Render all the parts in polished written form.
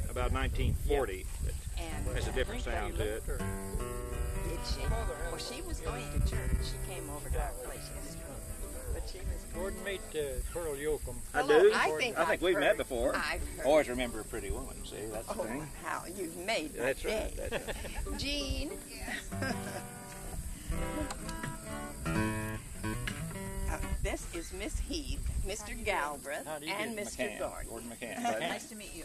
about 1940. And Has a different sound to it. did she? Well, she was going to church. She came over to our place yesterday. But she was Gordon, meet Pearl Yoakum. I do? I think we've I've met heard. before. I've heard. Always remember a pretty woman, see, that's the Oh, thing. how you've made my That's day. right, that's right. Jean. This is Miss Heath, Mr. Galbraith, How do you and do? Mr. Gordon. Gordon McCann. Nice to meet you.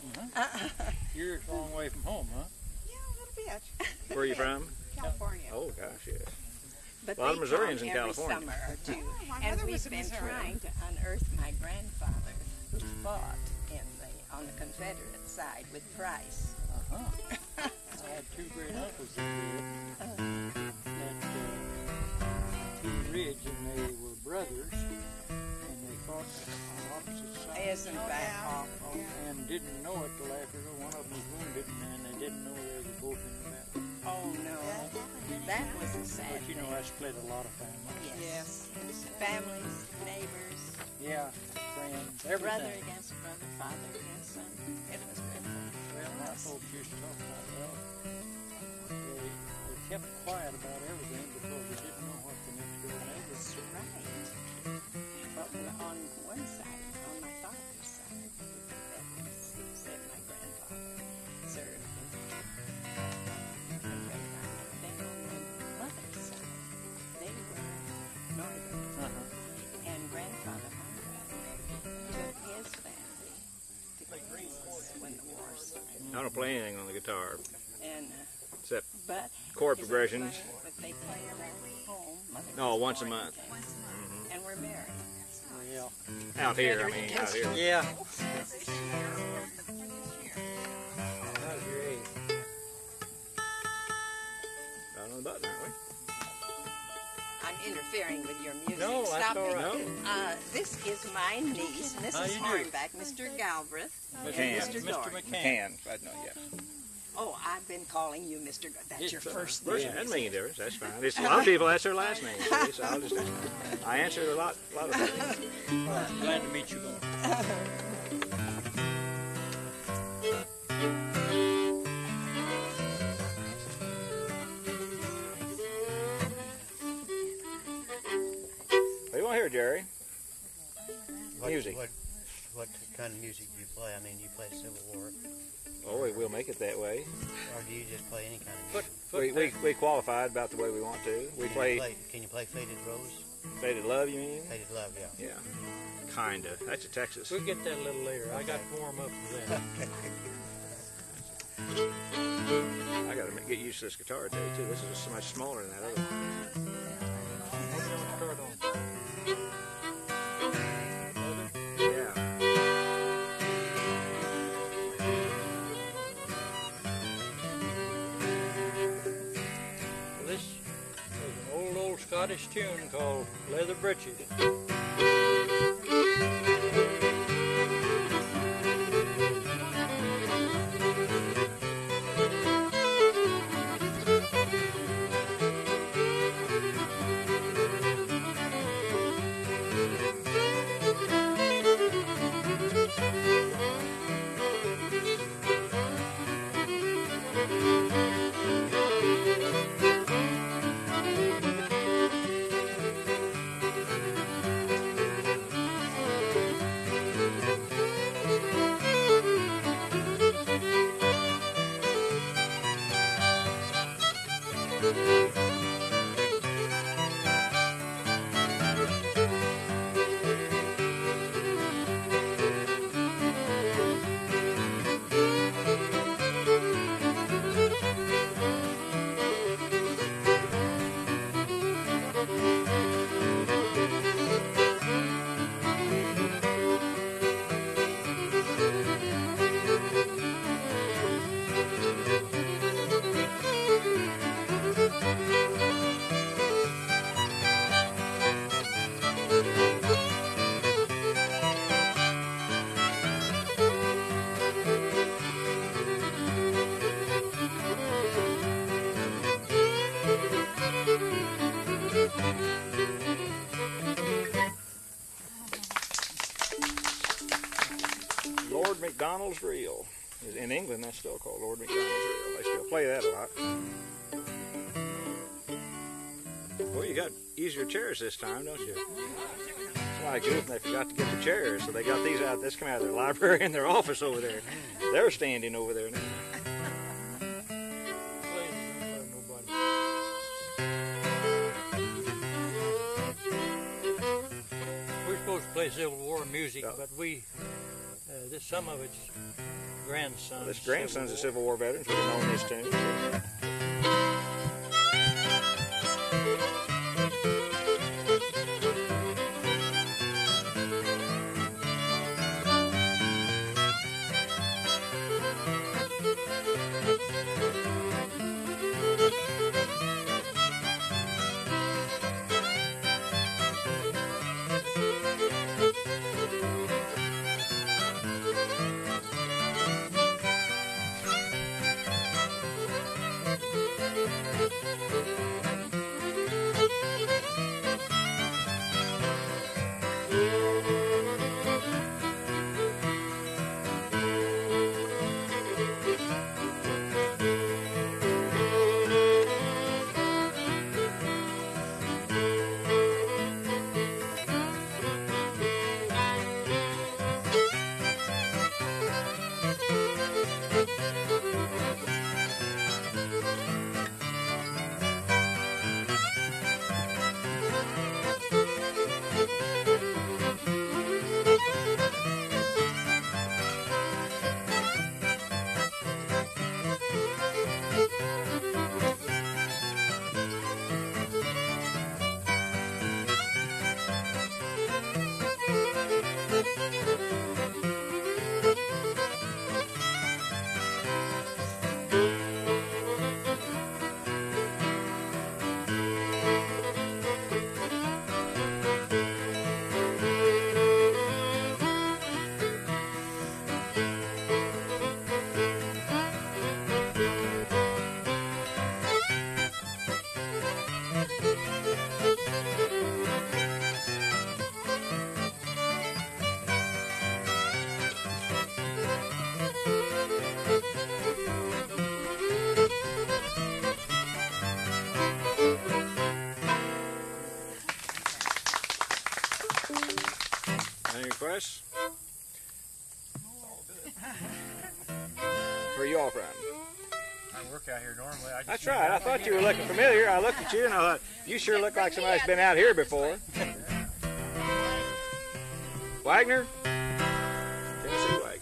You're a long way from home, huh? Yeah, a little bit. Where are you from? California. Oh, gosh, yes. But A lot of they Missourians come in every California. summer or two. my And mother was we've in been Missouri. trying to unearth my grandfather who fought on the Confederate side with Price. Uh-huh. I had two great uncles that did at Pea Ridge, and they were brothers, and they fought on opposite sides. Isn't that awful? And didn't know it till after one of them was wounded, and they didn't know they were both in the battle. Oh no, that was a sad But you know, thing. that split a lot of families. Yes. Families, neighbors, Yeah, friends, brother everything. against brother, father against son. It was good. Well, my folks used to talk about that. They kept quiet about everything because they didn't know what the next door neighbor That's was. right. But on one side, on my father's side, said my grandfather served in Confederate Army. Then on my mother's side, they were Northern. And grandfather Conrad took his family to Kansas when the war started. I don't play anything on the guitar, And except but chord his progressions. But they played at home. Mother No, was once a born in month. Kansas. And we're married. Yeah. Out here, I mean, out here. Yeah. How's your age? Right on the button, aren't we? I'm interfering with your music. No, that's Stop all it. right. This is my niece, How Mrs. you do? Hornback, Mr. Galbraith, and McCann. Mr. Mr. Gordon. McCann. Can, I know, yeah. Oh, I've been calling you Mr. That's your first That name. doesn't make any difference, that's fine. It's, a lot of people, that's their last name, see, so I'll just, I answer a lot of things. Well, glad to meet you, Gordon. What do you want to hear, Jerry? Music. What kind of music do you play? I mean, you play Civil War, Oh, we'll make it that way. or do you just play any kind of Foot, music? We qualified about the way we want to. We Can you play Faded Rose? Faded Love, you mean? Faded Love, yeah. Yeah, kinda. That's a Texas. We'll get that a little later. I got to warm up for that. I gotta get used to this guitar today too. This is so much smaller than that other one. What do you want to start on? Yeah. Well, this is an old Scottish tune called Leather Britches. Lord McDonald's Reel. In England, that's still called Lord McDonald's Reel. They still play that a lot. Well, you got easier chairs this time, don't you? It's like good, and they forgot to get the chairs, so they got these out. This come out of their library and their office over there. They're standing over there now. We're supposed to play Civil War music, but some of it's grandsons. Well, this grandson's a Civil War veteran, so we know this tune. So. Any requests? Where are you all from? I work out here normally. That's right. I thought you were looking familiar. I looked at you and I thought, you sure look like somebody's been out here before. Wagner? Tennessee Wagner.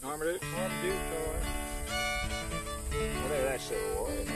Marmaduke? Marmaduke, Well, there, that's Civil War, isn't it?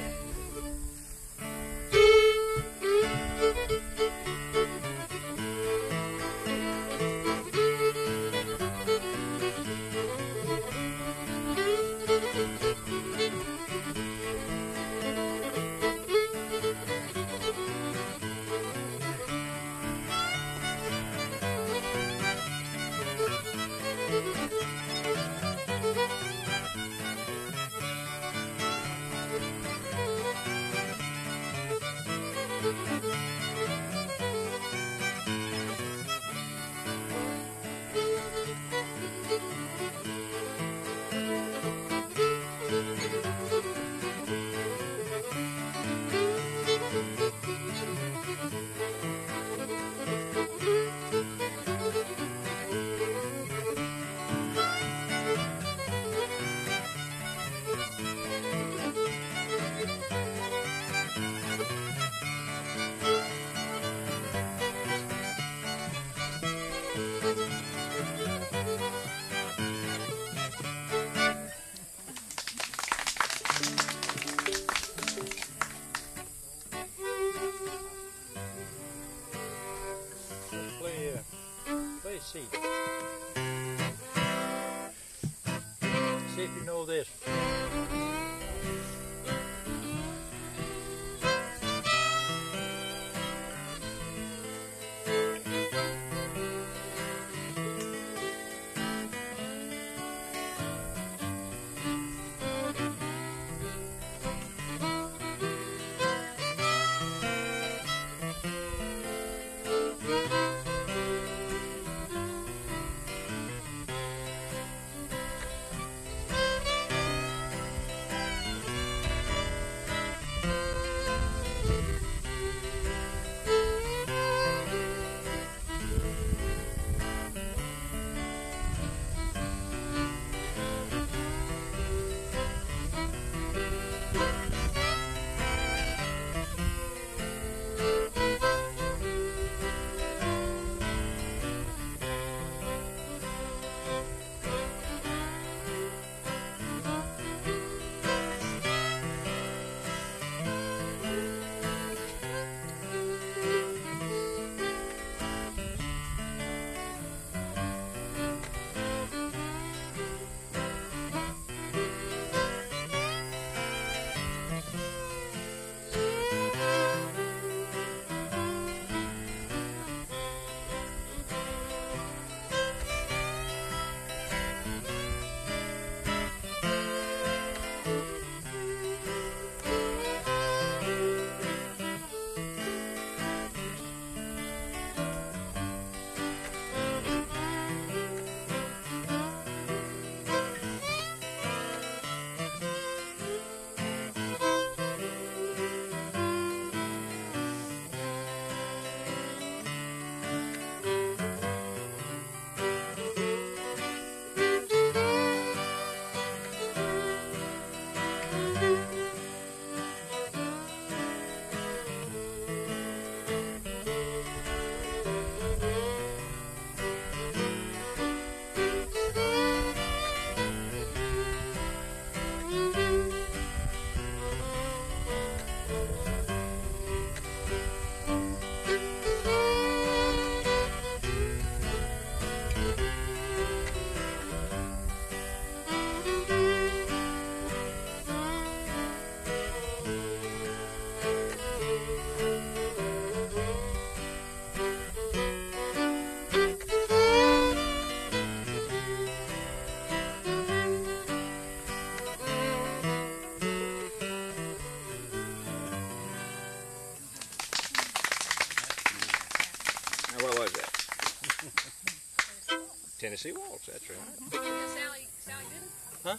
Tennessee waltz, that's right. Sally Gooden? Huh?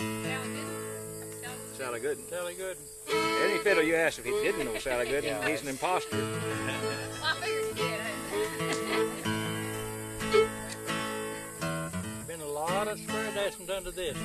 Sally Gooden? Sally Gooden. Sally Gooden. Any fiddle you ask if he didn't know Sally Gooden, Yeah. he's an imposter. Well, I figured you did. Been a lot of square dancing done to this.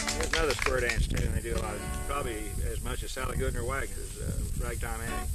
There's another square dance too, and they do a lot, probably as much as Sally Gooden or Wagner's Ragtime Annie.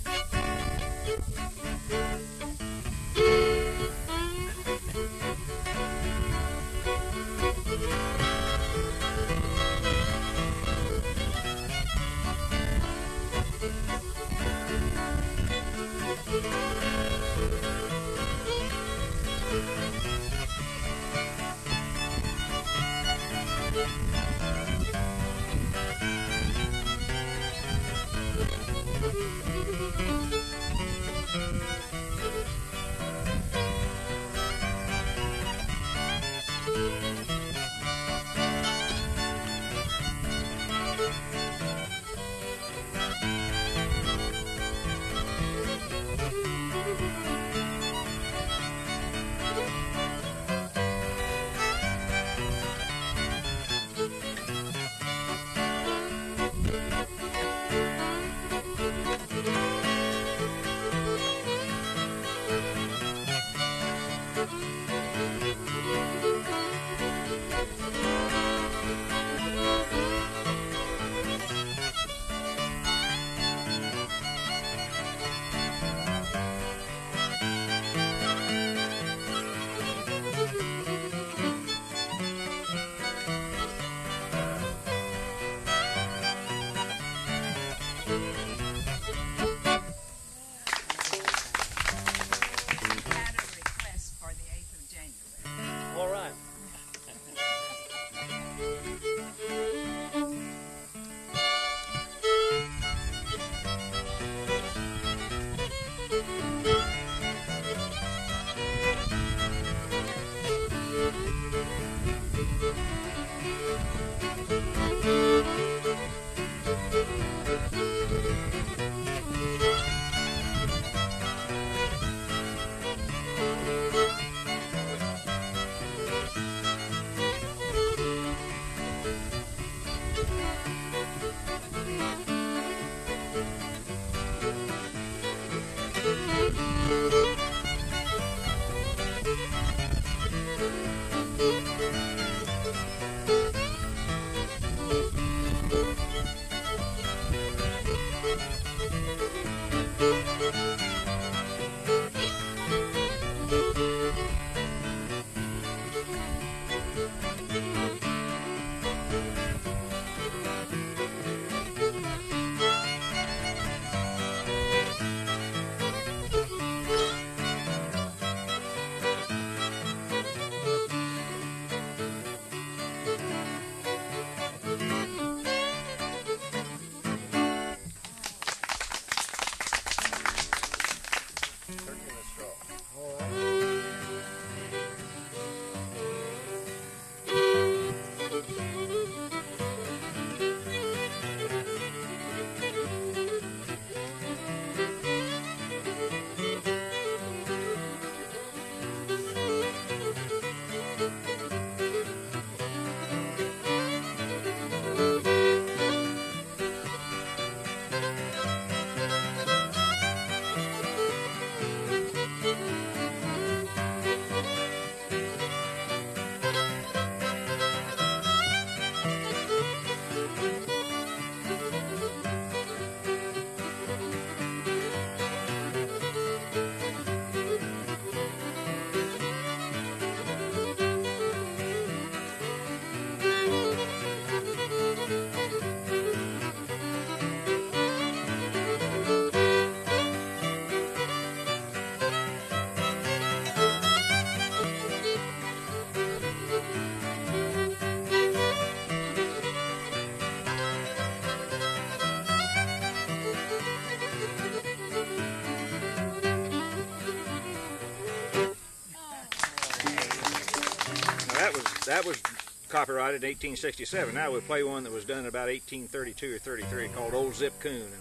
that was copyrighted in 1867. Now we play one that was done about 1832 or 33 called Old Zip Coon, and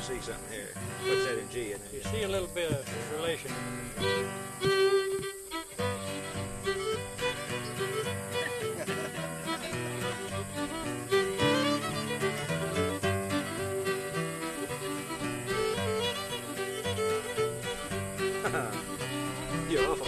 see something here. Puts that in G, and then You see a little bit of relation. you're awful.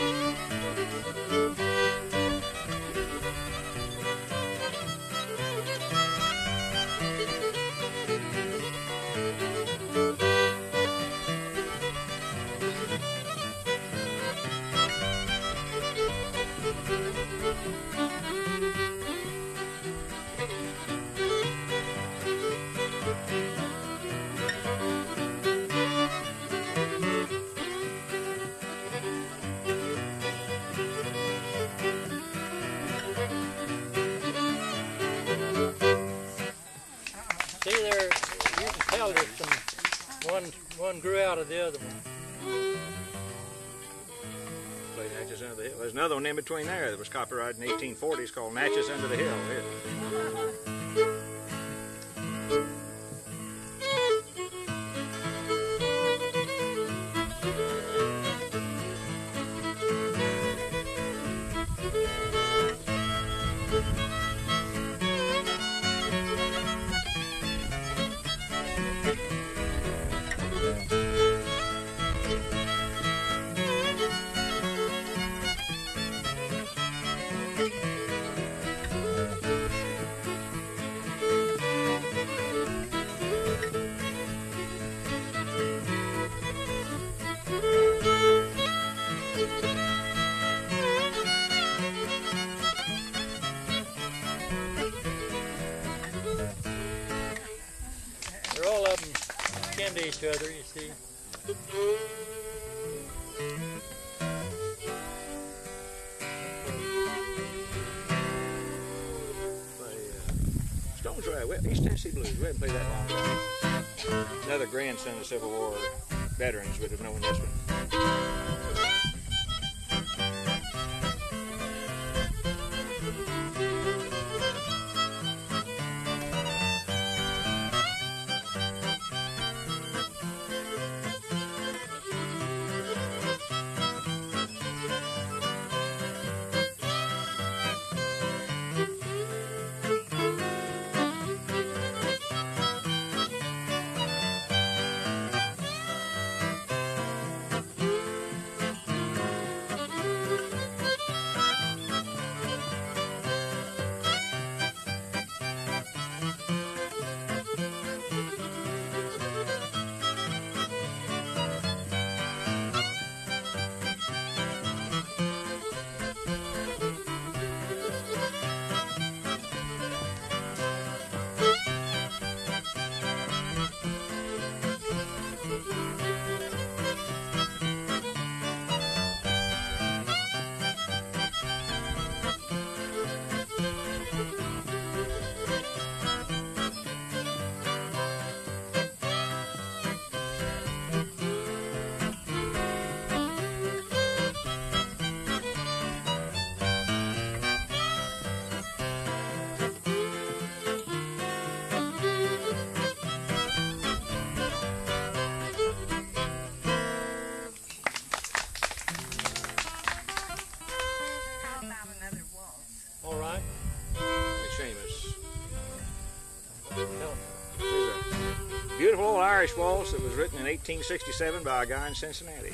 See there, you can tell there's some, one grew out of the other one. Play Natchez Under the Hill. There's another one in between there that was copyrighted in 1840s called Natchez Under the Hill. Here. They're all of them kin to each other, you see. Stones right, East Tennessee Blues. We haven't played that long. Another grandson of Civil War veterans would have known this one. All right. Seamus. Beautiful old Irish waltz that was written in 1867 by a guy in Cincinnati.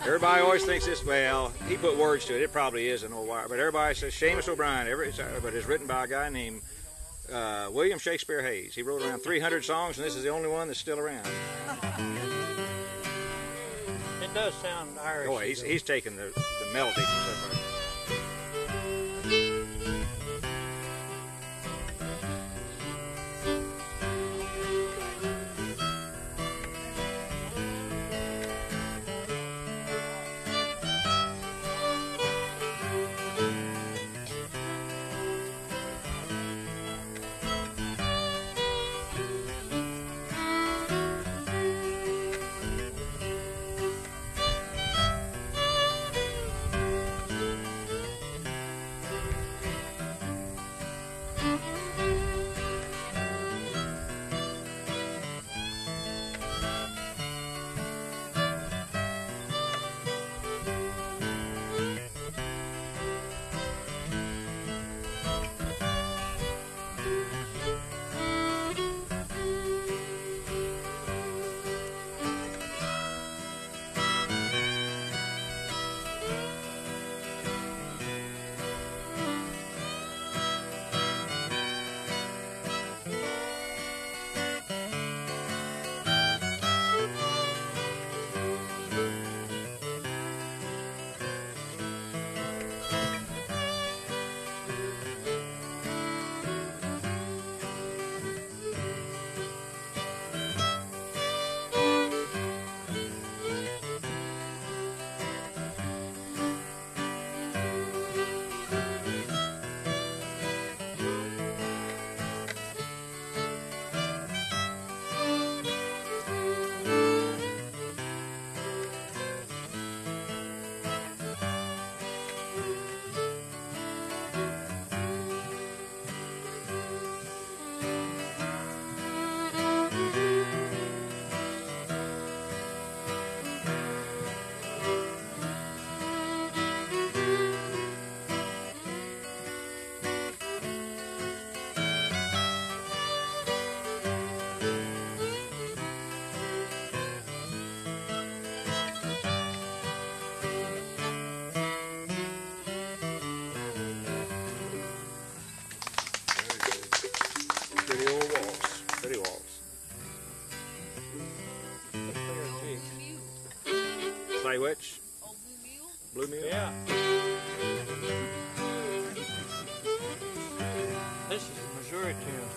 Everybody always thinks this, well, he put words to it. It probably is an old wire, but everybody says Seamus O'Brien, but it's written by a guy named William Shakespeare Hayes. He wrote around 300 songs, and this is the only one that's still around. It does sound Irish. Oh, he's taken the melody and stuff like that. which? Old Blue Mule. Blue Mule? Yeah. This is the Missouri tune.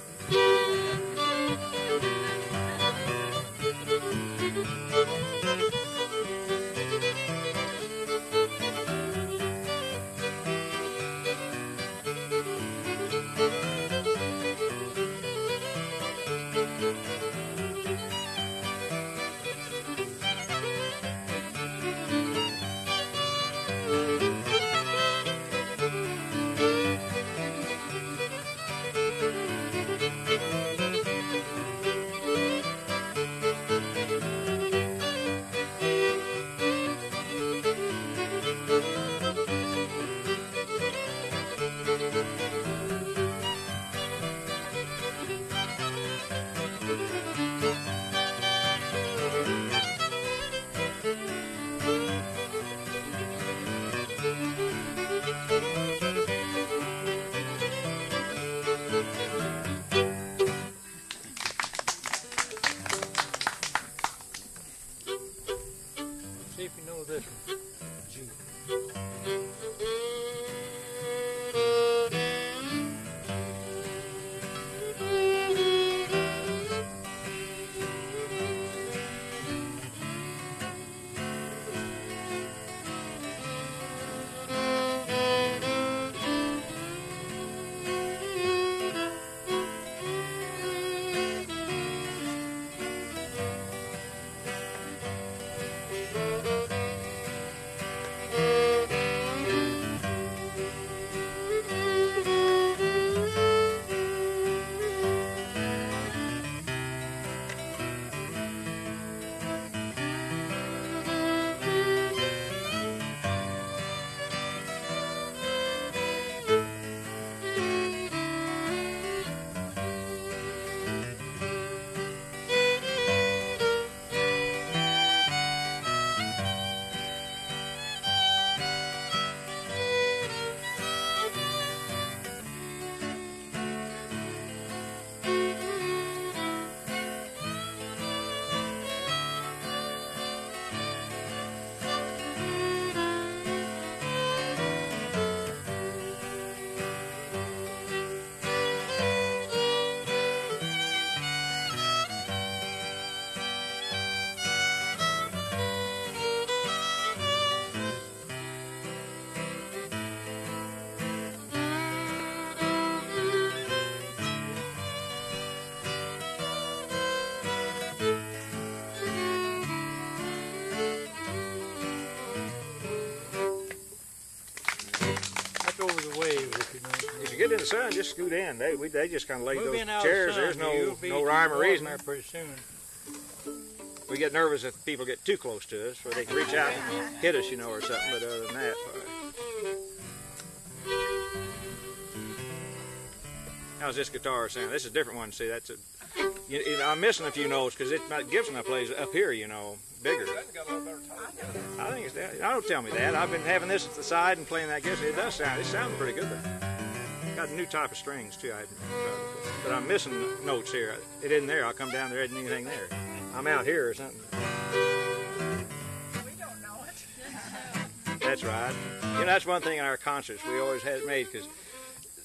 See if you know this one. G. Over the wave, if you know. If you get in the sun, just scoot in. They just kind of lay Move those in out chairs. sun, There's you'll be no rhyme or warm reason. there pretty soon. We get nervous if people get too close to us, where they can reach out and hit us, you know, or something. But other than that, how's this guitar sound? This is a different one. See, that's a. I'm missing a few notes because Gibson I plays up here, you know, bigger. I think it's that. Don't tell me that. I've been having this at the side and playing that Gibson. It does sound. It sounds pretty good. Got a new type of strings too. But I'm missing notes here. It isn't there. I'll come down there. Isn't anything there. I'm out here or something. We don't know it. That's right. You know, that's one thing in our concerts we always had it made because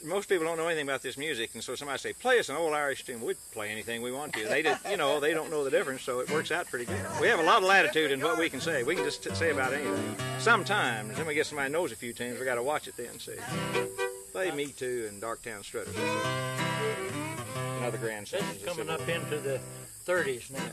most people don't know anything about this music, and so somebody say, "Play us an old Irish tune." We'd play anything we want to. They just, you know, they don't know the difference, so it works out pretty good. We have a lot of latitude in what we can say. We can just say about anything. Sometimes, then we get somebody who knows a few tunes. We got to watch it then. See, play "Me Too" and "Darktown Strutters." Another grand This song. is coming up into the 30s now.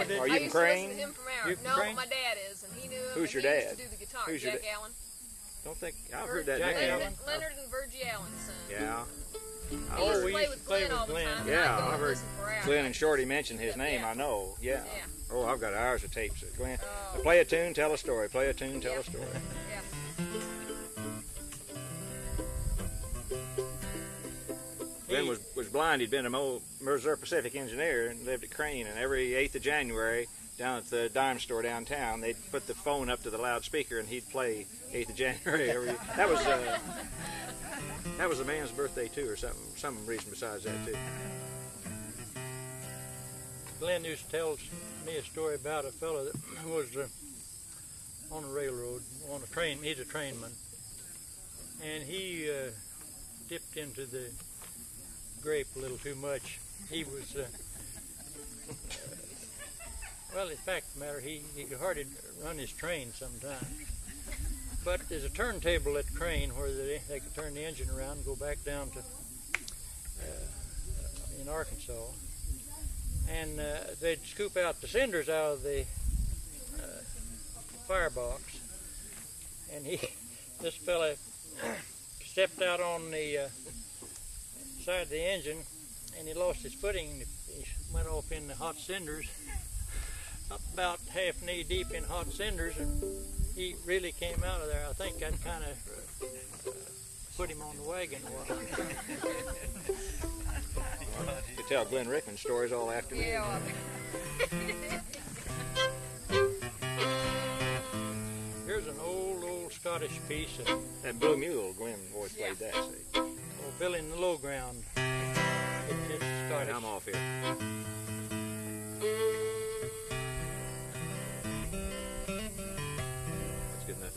did Are I you used from to Crane? listen to him from You hours. from No, Crane? my dad is, and he knew him. Who's and your he used dad? to do the guitar. Who's your Jack dad? Allen. Don't think I've heard that Jack name. Allen? Leonard and Virgie Allen's son. Yeah. He Oh, used to we play used with to play Glenn with all the Glenn. time. Yeah, I'd go I've and heard listen for hours. Glenn and Shorty mention his Yeah. name. I know. Yeah. Yeah. Oh, I've got hours of tapes. Glenn, Oh. play a tune, tell a story. Play a tune, tell Yeah. a story. Yeah. Glenn was blind. He'd been a Missouri Pacific engineer and lived at Crane. And every 8th of January, down at the dime store downtown, they'd put the phone up to the loudspeaker and he'd play 8th of January every. That was the man's birthday too, or some reason besides that too. Glenn used to tell me a story about a fellow that was on a railroad, on a train. He's a trainman, and he dipped into the grape a little too much. He was, well, in fact, the matter, he could hardly run his train sometimes. But there's a turntable at Crane where they could turn the engine around and go back down to in Arkansas. And they'd scoop out the cinders out of the firebox, and this fella stepped out on the side of the engine, and he lost his footing. He went off in the hot cinders, up about half knee deep in hot cinders, and he really came out of there. I think that kind of put him on the wagon a while. You could tell Glenn Rickman stories all afternoon. Yeah. Here's an old Scottish piece of That Blue Mule, Glenn always played that. See? Billy in the Low Ground. It's All Scottish. right, I'm off here. That's good enough.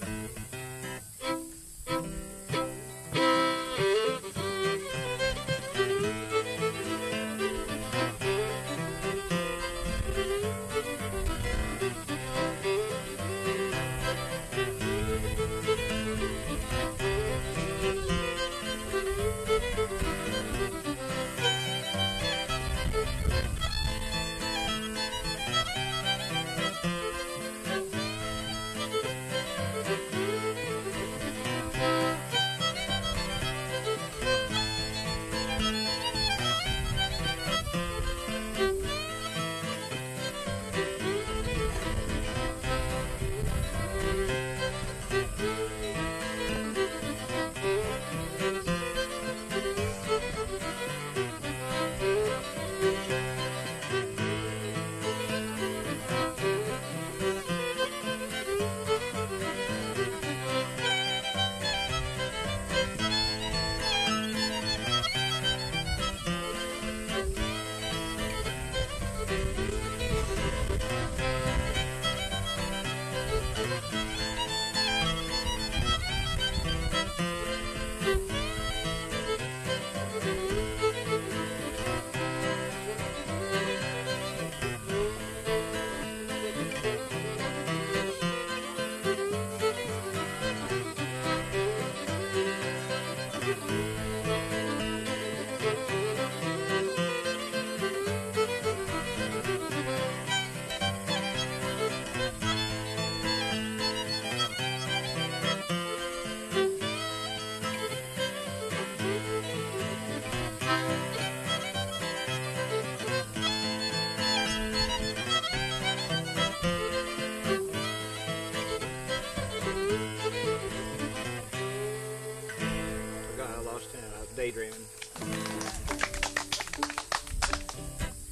Daydreaming.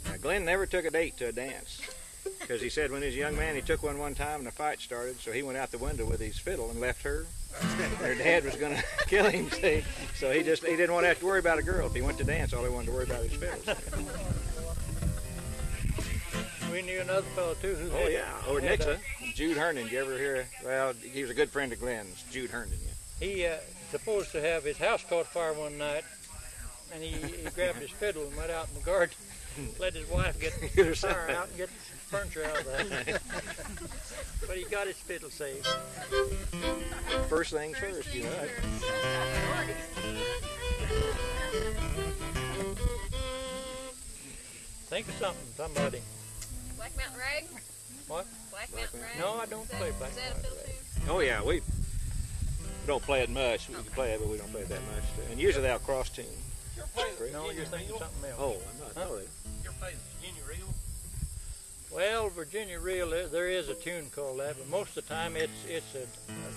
Now, Glenn never took a date to a dance because he said when he was a young man he took one time and a fight started, so he went out the window with his fiddle and left her. Her dad was going to kill him, see? So he didn't want to have to worry about a girl. If he went to dance, all he wanted to worry about was fiddle. We knew another fellow too who Oh yeah, over Nixa, Jude Herndon. Did you ever hear? Well, he was a good friend of Glenn's, Jude Herndon. Yeah. He supposed to have his house caught fire one night, and he grabbed his fiddle and went out in the garden, let his wife get the fire out and get the furniture out of there. But he got his fiddle saved. First things first, you know. Think of something, somebody. Well, Black Mountain Rag? What? Black Mountain Rag? No, I don't play Black Is that a fiddle tune? Oh yeah, we don't play it much. We can play it, but we don't play it that much. And usually they'll cross tune. You ever play the No, you're thinking something else. Oh, I'm not. Huh? You ever play the Virginia Reel? Well, Virginia Reel, there is a tune called that, but most of the time a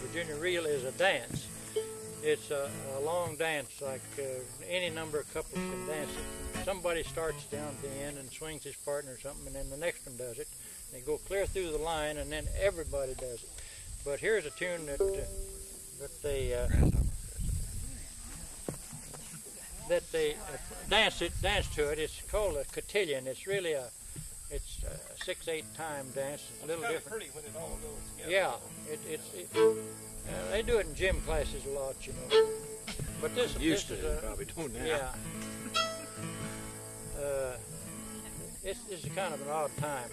Virginia Reel is a dance. It's a long dance, like any number of couples can dance it. Somebody starts down at the end and swings his partner or something, and then the next one does it. They go clear through the line, and then everybody does it. But here's a tune that they dance to it. It's called a cotillion. It's really a 6/8 time dance. It's a little different. Pretty when it all goes together. Yeah, they do it in gym classes a lot, you know. But this Used this to, is probably don't now. yeah. It's a kind of an odd time.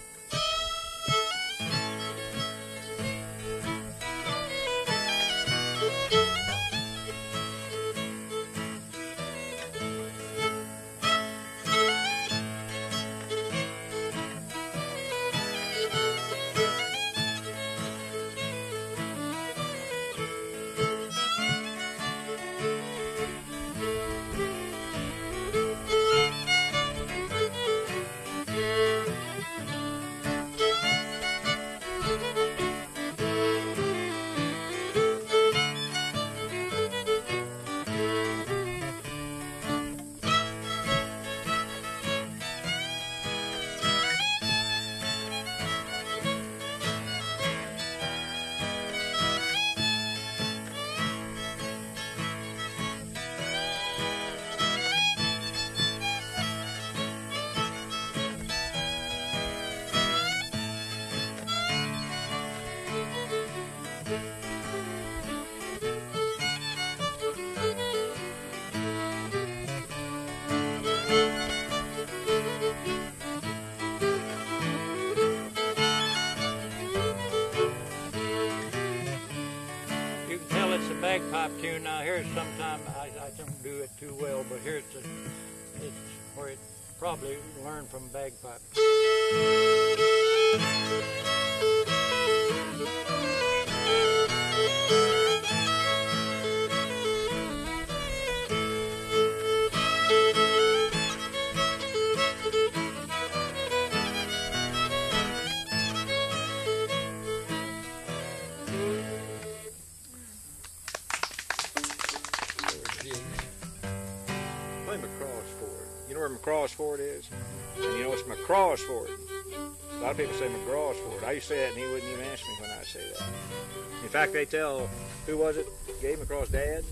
Bagpipe tune. Now here's sometime I don't do it too well, but here's it's where it probably learned from bagpipe. McCraw's Ford is, and you know it's McCraw's Ford. A lot of people say McGraw's Ford. I used to say that, and he wouldn't even answer me when I say that. In fact, they tell, who was it? Gabe McCraw's dad?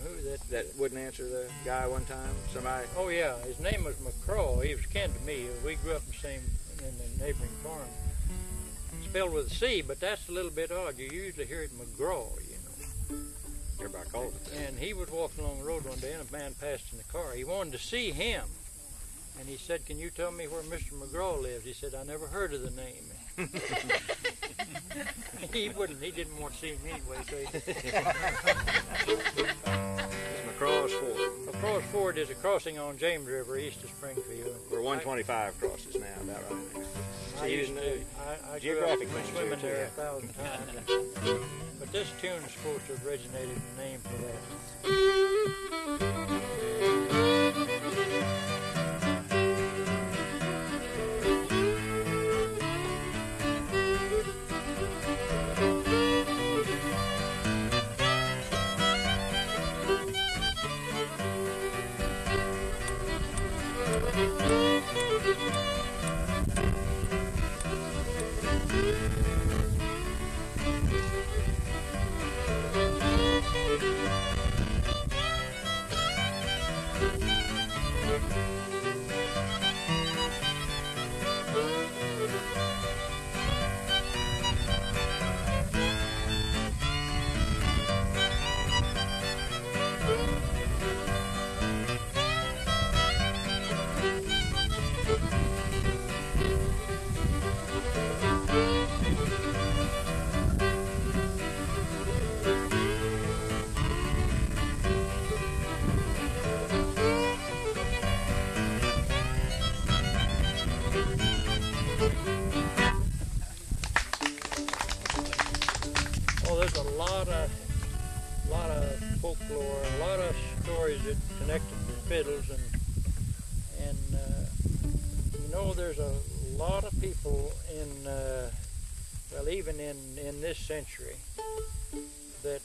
Who that wouldn't answer the guy one time? Somebody? Oh yeah, his name was McCraw. He was kin to me. We grew up in the neighboring farm. Spelled with a C, but that's a little bit odd. You usually hear it McGraw, you know. Everybody calls it that. And he was walking along the road one day, and a man passed in the car. He wanted to see him, and he said, "Can you tell me where Mr. McGraw lives?" He said, "I never heard of the name." He wouldn't. He didn't want to see him anyway. So It's McCraw's Ford. McCraw's Ford is a crossing on James River east of Springfield. Where 125 crosses now, about right. So I grew up swimming there 1,000 times. But this tune is supposed to have originated the name for that. lot of folklore, a lot of stories that connected with fiddles, and you know, there's a lot of people in well, even in this century, that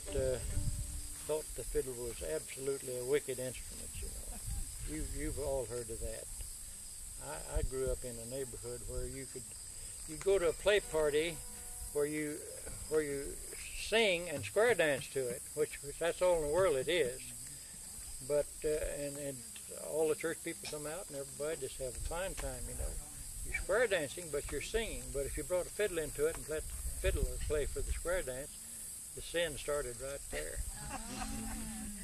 thought the fiddle was absolutely a wicked instrument. You know, you've all heard of that. I grew up in a neighborhood where you go to a play party where you sing and square dance to it, which that's all in the world it is. But and all the church people come out and everybody just have a fine time, you know. You're square dancing, but you're singing. But if you brought a fiddle into it and let the fiddler play for the square dance, the sin started right there.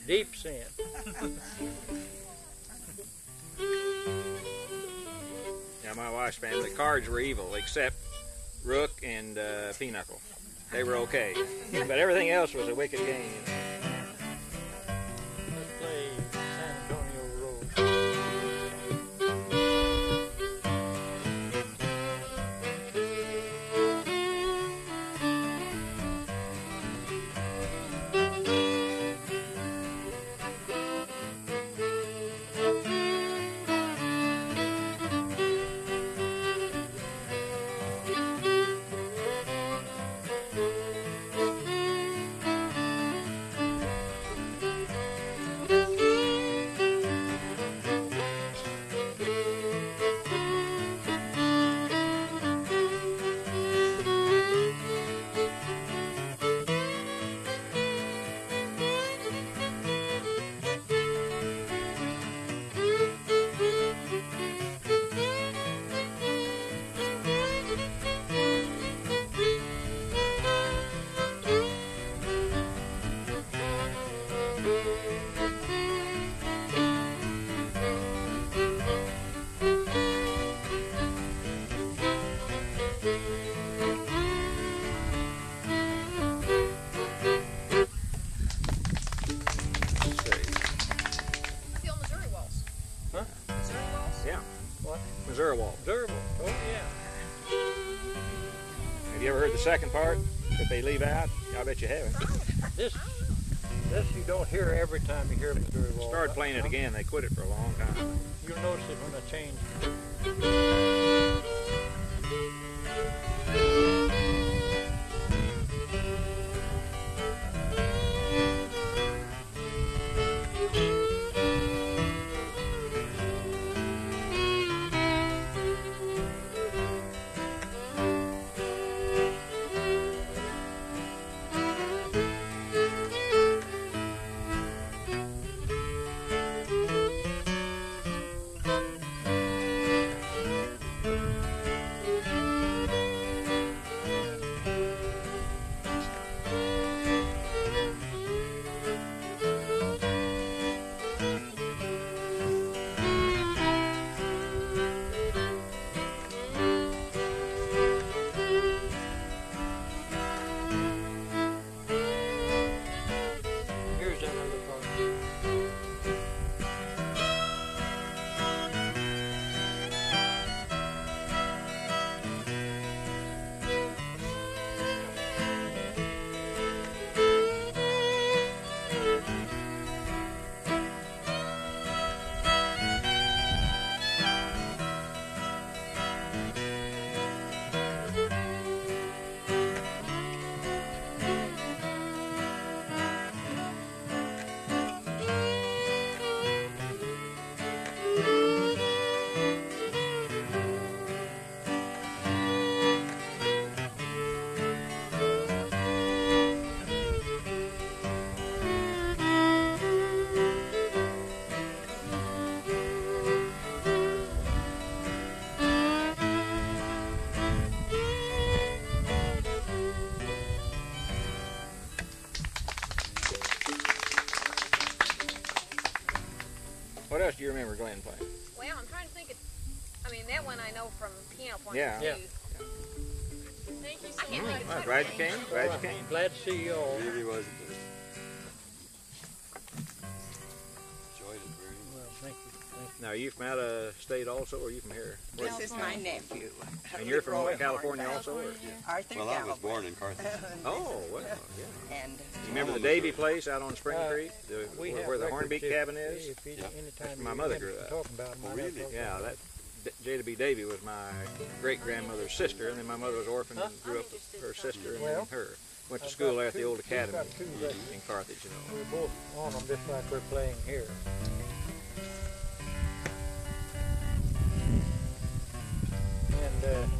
Deep sin. Yeah, my wife's family, the cards were evil except rook and pinochle. They were okay, but everything else was a wicked game. You know? Let's play San Antonio Road. Missouri waltz. Missouri waltz, oh yeah. Have you ever heard the second part that they leave out? I bet you haven't. This you don't hear every time you hear Missouri waltz. Started playing it again. They quit it for a long time. You'll notice it when I change. What else do you remember Glenn playing? Well, I'm trying to think of, I mean, that one I know from piano point Yeah. of view. Yeah. Thank you so much. I'm glad you came. Glad you came. Glad to see you all. Really was good. Enjoyed it very much. Well, thank you. Thank you. Now, are you from out of state also, or are you from here? This is my nephew. And you're from Roy California Hornfeld. also? Or? Arthur Well, I was Galbraith. born in Carthage. Oh, well, yeah. And You remember the Davy place out on Spring Creek, where the Hornbeak cabin is? Anytime my mother grew up. Talking about Oh, really? Yeah, that Jada B. Davy was my great-grandmother's sister, and then my mother was orphaned and grew up with her sister and Well, her. Went to school there at the old academy got two records. in Carthage, you know. We're both on them just like we're playing here. And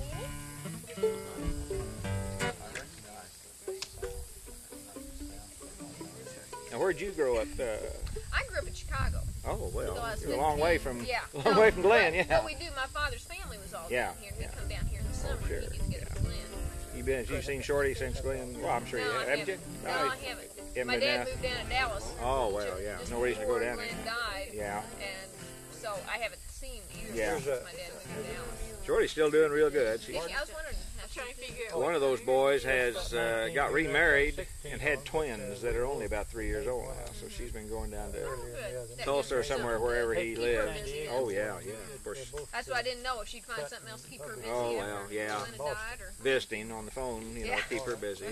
Now, where'd you grow up? I grew up in Chicago. Oh, well, So I you're a spent long way 10 from, yeah. long way from Glen, yeah. But we do. My father's family was all Yeah, down here. He'd yeah. come down here in the summer. sure, And he'd get together for Glen. You've seen Shorty since Glen? Well, I'm sure No, you I have. Haven't you? haven't. No, I haven't. Haven't My been dad down? moved down to Dallas. Oh, well, yeah. Just No reason to go before down there. Glenn died. Yeah. And so I haven't seen either Yeah. since my dad moved to Dallas. Shorty's still doing real good. She, I was wondering how trying to figure out. one of those boys has got remarried and had twins that are only about 3 years old now. So she's been going down to That Tulsa or gives her somewhere, something wherever to he keep her lives. busy. Oh, yeah, yeah. Of course, That's what I didn't know if she'd find something else to keep her busy. Oh, well, after yeah. Glenn had died, or visiting on the phone, you know, Yeah. keep her busy.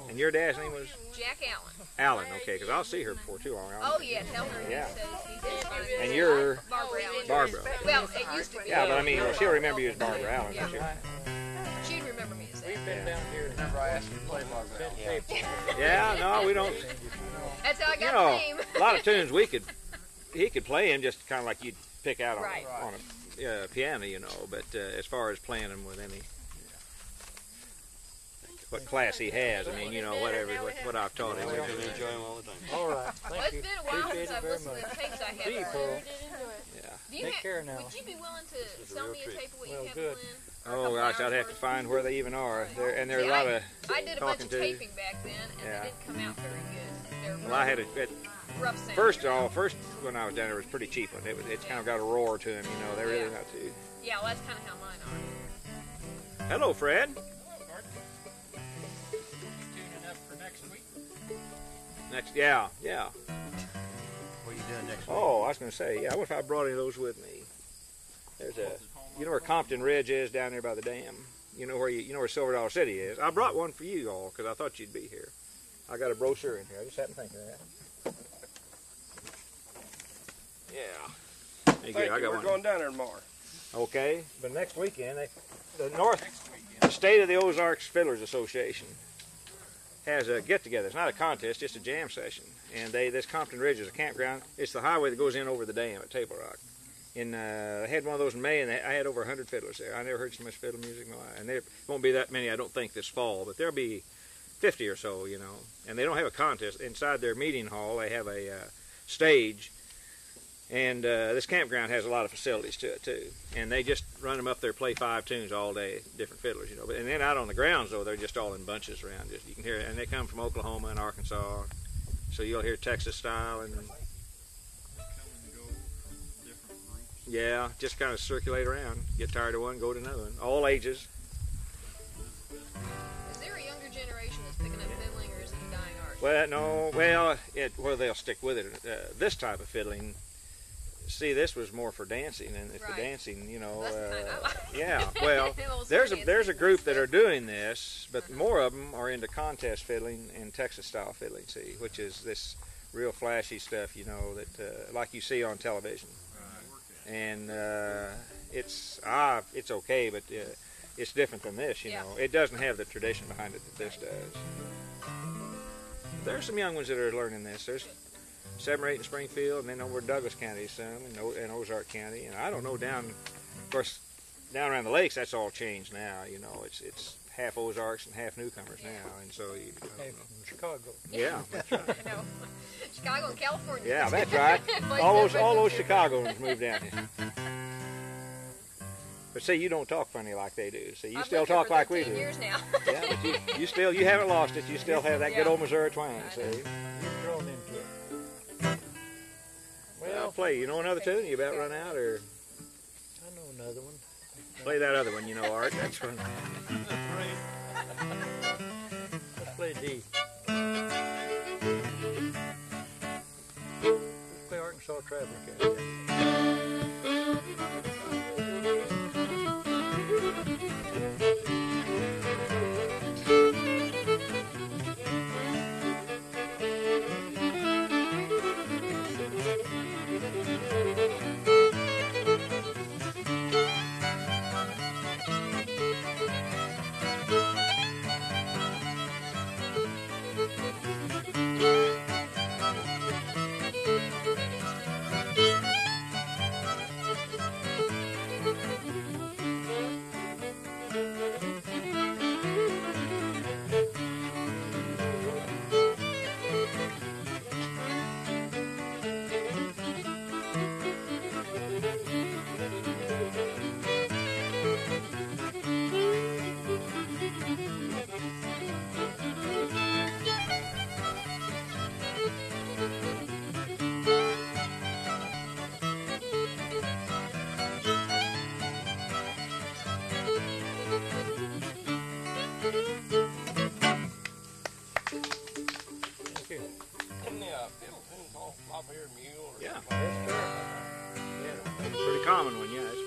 And your dad's name was Jack Allen. Alan, okay, because I'll see her before too long. Oh yeah, tell her Yeah. he says he did find And you're Barbara Allen. Barbara. Well, it used to be. Yeah, but I mean, well, she'll remember you as Barbara Allen. Yeah. won't she? She'd remember me as that. we've been down here. Remember I asked you to play Barbara. Yeah, no, we don't. That's how I You got know, the name. a lot of tunes he could play him just kind of like you'd pick out on, Right. on a piano, you know. But as far as playing them with any, what class he has, I mean, you know, what I've taught him. We enjoy them all the time. All right, Well, thank it's you. been a while Appreciate since it I've very listened to much. the tapes I have. See you, of Pearl. her. Yeah. Do you Take care now. Would you be willing to is a sell real me a treat. tape of what Well, you have good. Glenn? Oh gosh, I'd have to find where they even are. And there's a See, lot of I did a bunch talking of to. taping back then, and Yeah. they didn't come out very good. They're Well, I had rough sound. first when I was down there, it was pretty cheap. It's kind of got a roar to them, you know. They're really Yeah. not too. Yeah, well, that's kind of how mine are. Hello, Fred. Tuning up for next week. Next, yeah. What are you doing next week? Oh, I was going to say, yeah. What if I brought any of those with me? You know where Compton Ridge is down there by the dam. You know where Silver Dollar City is. I brought one for you all because I thought you'd be here. I got a brochure in here. I just happened to think of that. Yeah. There you go. I got We're one. going down there tomorrow. Okay, but next weekend, the State of the Ozarks Fiddlers Association has a get-together. It's not a contest, just a jam session. And this Compton Ridge is a campground. It's the highway that goes in over the dam at Table Rock. And I had one of those in May, and I had over 100 fiddlers there. I never heard so much fiddle music in my life. And there won't be that many, I don't think, this fall, but there'll be 50 or so, you know. And they don't have a contest. Inside their meeting hall, they have a stage. And this campground has a lot of facilities to it, too. And they just run them up there, play 5 tunes all day, different fiddlers, you know. And then out on the grounds, though, they're just all in bunches around. You can hear it. And they come from Oklahoma and Arkansas. So you'll hear Texas style. And yeah, just kind of circulate around. Get tired of one, go to another one. All ages. Is there a younger generation that's picking up fiddling, or is it a dying art? Well, no. Well, they'll stick with it. This type of fiddling, see, this was more for dancing, and for Right. dancing, you know. That's the kind I like. Yeah. Well, Old there's school a dancing. group that are doing this, but more of them are into contest fiddling and Texas style fiddling. See, which is this real flashy stuff, you know, that like you see on television. And it's okay, but it's different than this, you Yeah. know. It doesn't have the tradition behind it that this does. There's some young ones that are learning this. There's 7 or 8 in Springfield, and then over in Douglas County some, and Ozark County. And I don't know of course, down around the lakes, that's all changed now. You know, it's half Ozarks and half newcomers now, and so Hey, from Chicago. yeah, that's right. You know, Chicago and California. Yeah, that's right. Places all those different. Chicagoans moved down here. But see, you don't talk funny like they do. See, you I've still lived here talk for like we 13 do. years now. Yeah, but you haven't lost it. You still have that good Yeah. old Missouri twang. See, You've grown into it. well, Well, play. You know another tune? You about run out, or I know another one. play that other one? You know, Art. That's fun. Let's play D. Let's play Arkansas traveling cat. In the fiddle tunes all flop ear mule or Yeah. something like that. Yeah, pretty common one. Yeah, that's good.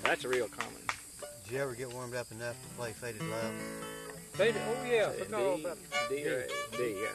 That's a real common. Did you ever get warmed up enough to play Faded Love? Faded, oh yeah, forgot all D, about D, or A? D, yeah.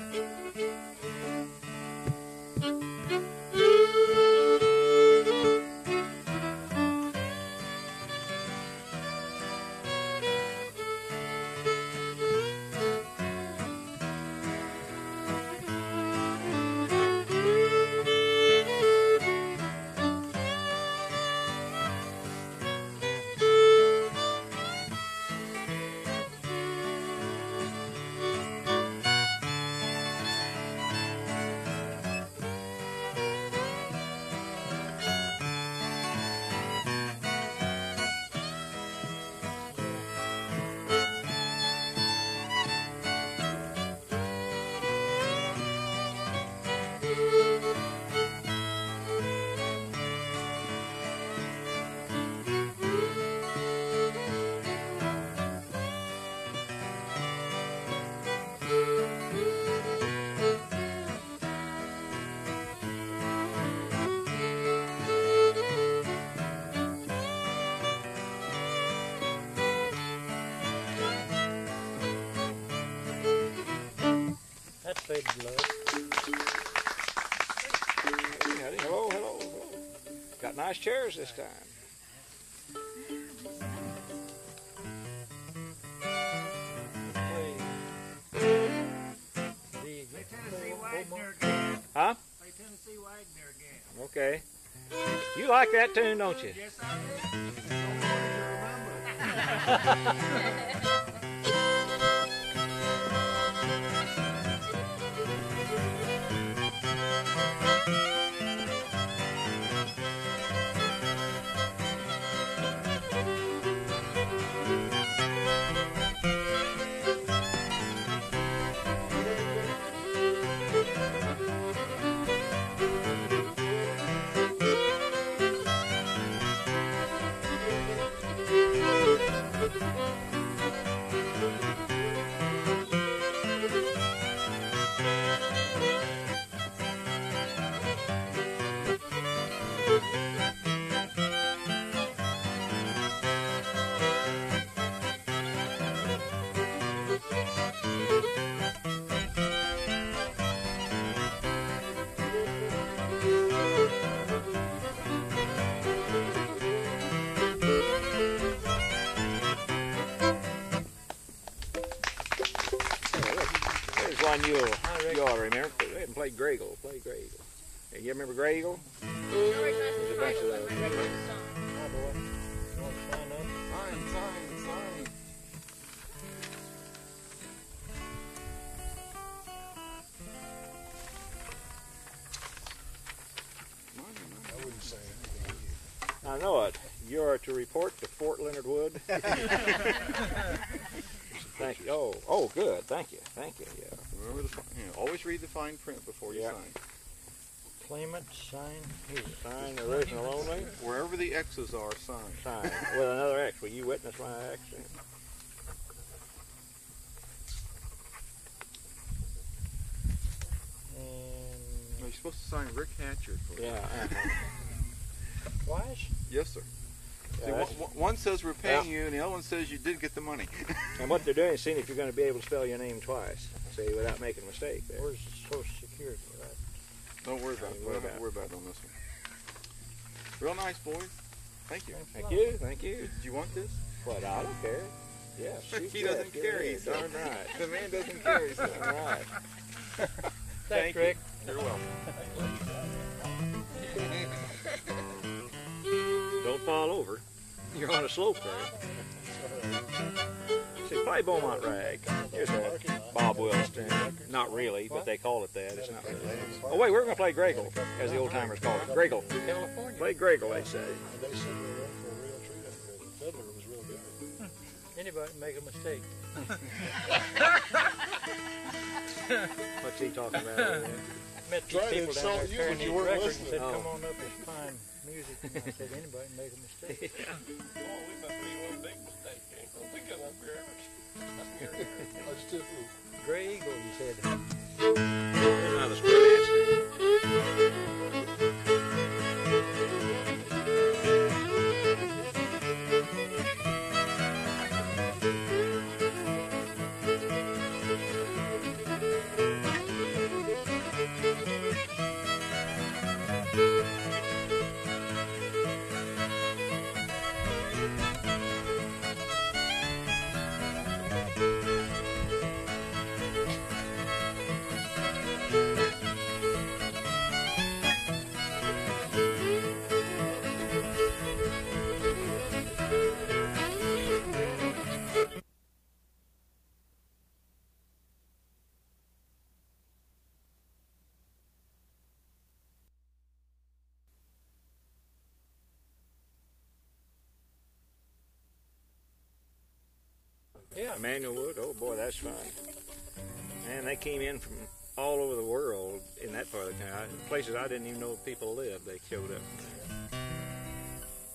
That's Faded Love. Hello, hello, hello. Got nice chairs this time. Huh? Play Tennessee Wagner again. Okay. You like that tune, don't you? Yes, I do. Don't want to remember. There's one you ought to remember. They haven't played Graygle. Play Graygle. Hey, you remember Graygle? There's a bunch of those. Sign. I wouldn't say anything. I know it. You are to report to Fort Leonard Wood. Thank you. Oh, good. Thank you. Yeah. Remember always read the fine print before you sign. Claimant, sign here. Sign original only. Wherever the X's are, sign. Sign with another X. Will you witness my X? And You're supposed to sign Rick Hatchard. Yeah. twice? Yes, sir. See, one says we're paying you, and the other one says you did get the money. And what they're doing is seeing if you're going to be able to spell your name twice, see, without making a mistake there. Where's the Social Security? Right? Don't worry about it. We don't have to worry about it on this one. Real nice, boys. Thank you. Thank you. Did you want this? But I don't care. Yeah, He doesn't care. He's darn right. The man doesn't care. He's Darn right. Thanks, Rick. You're welcome. Don't fall over. You're on a slope there. See, play Beaumont Rag. Here's that Bob Wilson. Not really, but they call it that. It's not really. Oh, wait, we're going to play Graygle, as the old timers call it. Graygle. California. Play Graygle, they say. They said we were in for a real treat up here. The fiddler was real good. Anybody can make a mistake. What's he talking about? Met these Tried to people down insult there you, carrying but you these weren't records and listening. said, Oh. come on up, it's fine music. And I said, anybody can make a mistake. Oh, we must be one big mistake. Don't think I'm up here. That's different. Gray Eagle, you said. Here's another square dance. Yeah. Emmanuel Wood, oh boy, that's fun. Man, they came in from all over the world in that part of the country. Places I didn't even know people lived, they showed up.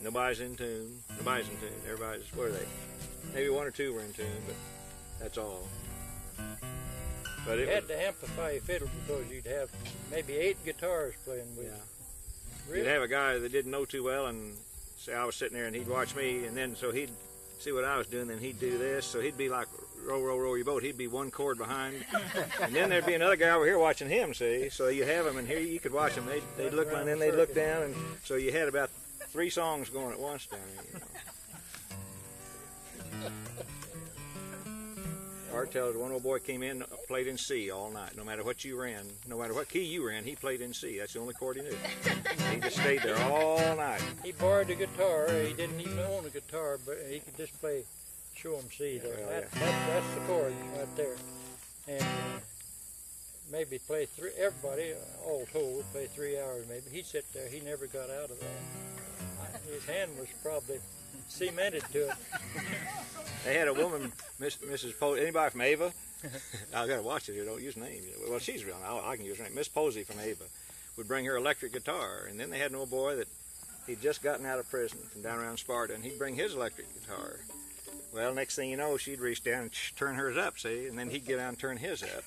Nobody's in tune. Everybody's, where are they? Maybe one or two were in tune, but that's all. But You it had was, to amplify your fiddle because you'd have maybe 8 guitars playing with yeah. you. You'd have a guy that didn't know too well, and say I was sitting there, and he'd watch me, and then so he'd see what I was doing, then he'd do this. So he'd be like, row, row, row your boat. He'd be one chord behind. And then there'd be another guy over here watching him, see? So you have them, and here you could watch them. They'd look, and then they'd look down, and so you had about 3 songs going at once down there, you know. Art tells one old boy came in, played in C all night. No matter what you ran, no matter what key you ran, he played in C. That's the only chord he knew. He just stayed there all night. He borrowed a guitar. He didn't even own a guitar, but he could just play show 'em C there. Well, That's the chord right there. And maybe play 3, everybody, all told, play 3 hours maybe. He'd sit there. He never got out of that. His hand was probably cemented to it. They had a woman, Mrs. Posey. Anybody from Ava? I got to watch it here. Don't use names. Well, she's real. I can use her name. Miss Posey from Ava would bring her electric guitar, and then they had an old boy that he'd just gotten out of prison from down around Sparta, and he'd bring his electric guitar. Well, next thing you know, she'd reach down and turn hers up, see, and then he'd get down and turn his up.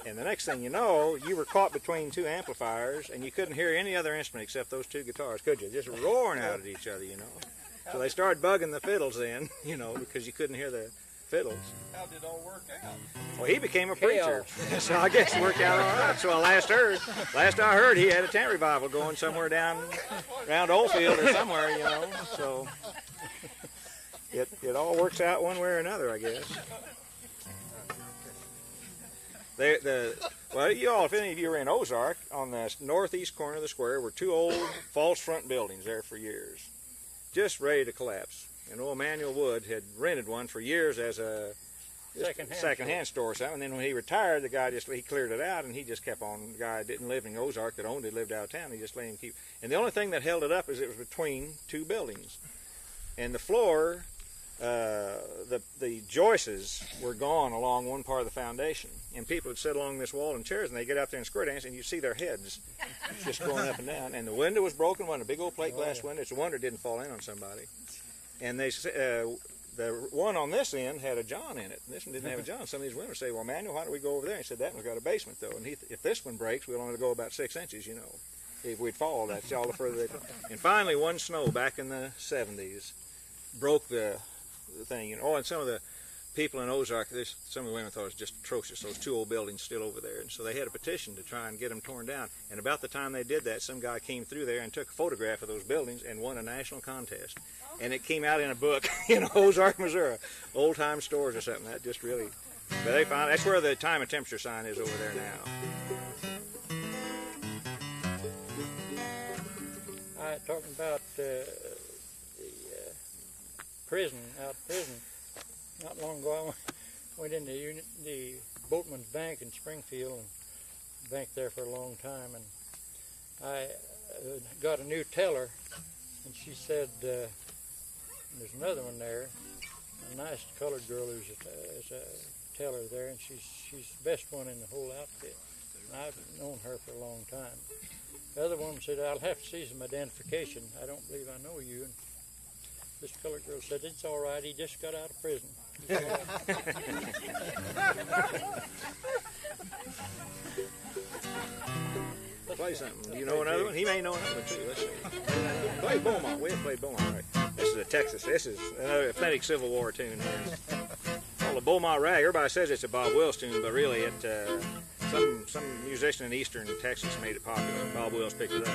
And the next thing you know, you were caught between two amplifiers, and you couldn't hear any other instrument except those two guitars, could you? Just roaring out at each other, you know. So they started bugging the fiddles then, you know, because you couldn't hear the fiddles. How did it all work out? Well, he became a preacher, so I guess it worked out all right. So last I heard, he had a tent revival going somewhere down around Oldfield or somewhere, you know. So it all works out one way or another, I guess. Well, you all, if any of you were in Ozark, on the northeast corner of the square were two old false front buildings there for years, just ready to collapse. And old Manuel Wood had rented one for years as a second-hand store or something. And then when he retired, the guy he cleared it out, and he just kept on. The guy didn't live in Ozark that owned it, lived out of town. He just let him keep. And the only thing that held it up is it was between two buildings, and the floor, the joists were gone along one part of the foundation. And people would sit along this wall in chairs, and they get out there and square dance, and you see their heads just going up and down. And the window was broken, a big old plate glass window. It's a wonder it didn't fall in on somebody. And they the one on this end had a John in it. And this one didn't have a John. Some of these women say, well, Manuel, why don't we go over there? And he said, that one's got a basement, though. And if this one breaks, we'll only go about 6 inches, you know. If we'd fall, that's all the further they go. And finally, one snow back in the 70s broke the thing. You know. Oh, and some of the people in Ozark, some of the women thought it was just atrocious. Those two old buildings still over there. And so they had a petition to try and get them torn down. And about the time they did that, some guy came through there and took a photograph of those buildings and won a national contest. And it came out in a book in Ozark, Missouri, Old Time Stores or something. That just really, but they found that's where the time and temperature sign is over there now. Talking about the prison, out of prison. Not long ago, I went into the Boatman's Bank in Springfield and banked there for a long time. And I got a new teller, and she said, there's another one there, a nice colored girl who's a teller there, and she's the best one in the whole outfit. And I've known her for a long time. The other woman said, I'll have to see some identification. I don't believe I know you. And this colored girl said, it's all right, he just got out of prison. Play something. You know another one? He may know another one too. Let's see. Play Beaumont. We have played Beaumont, right? This is a Texas. This is another authentic Civil War tune here. Called the Beaumont Rag. Everybody says it's a Bob Wills tune, but really some musician in eastern Texas made it popular. Bob Wills picked it up.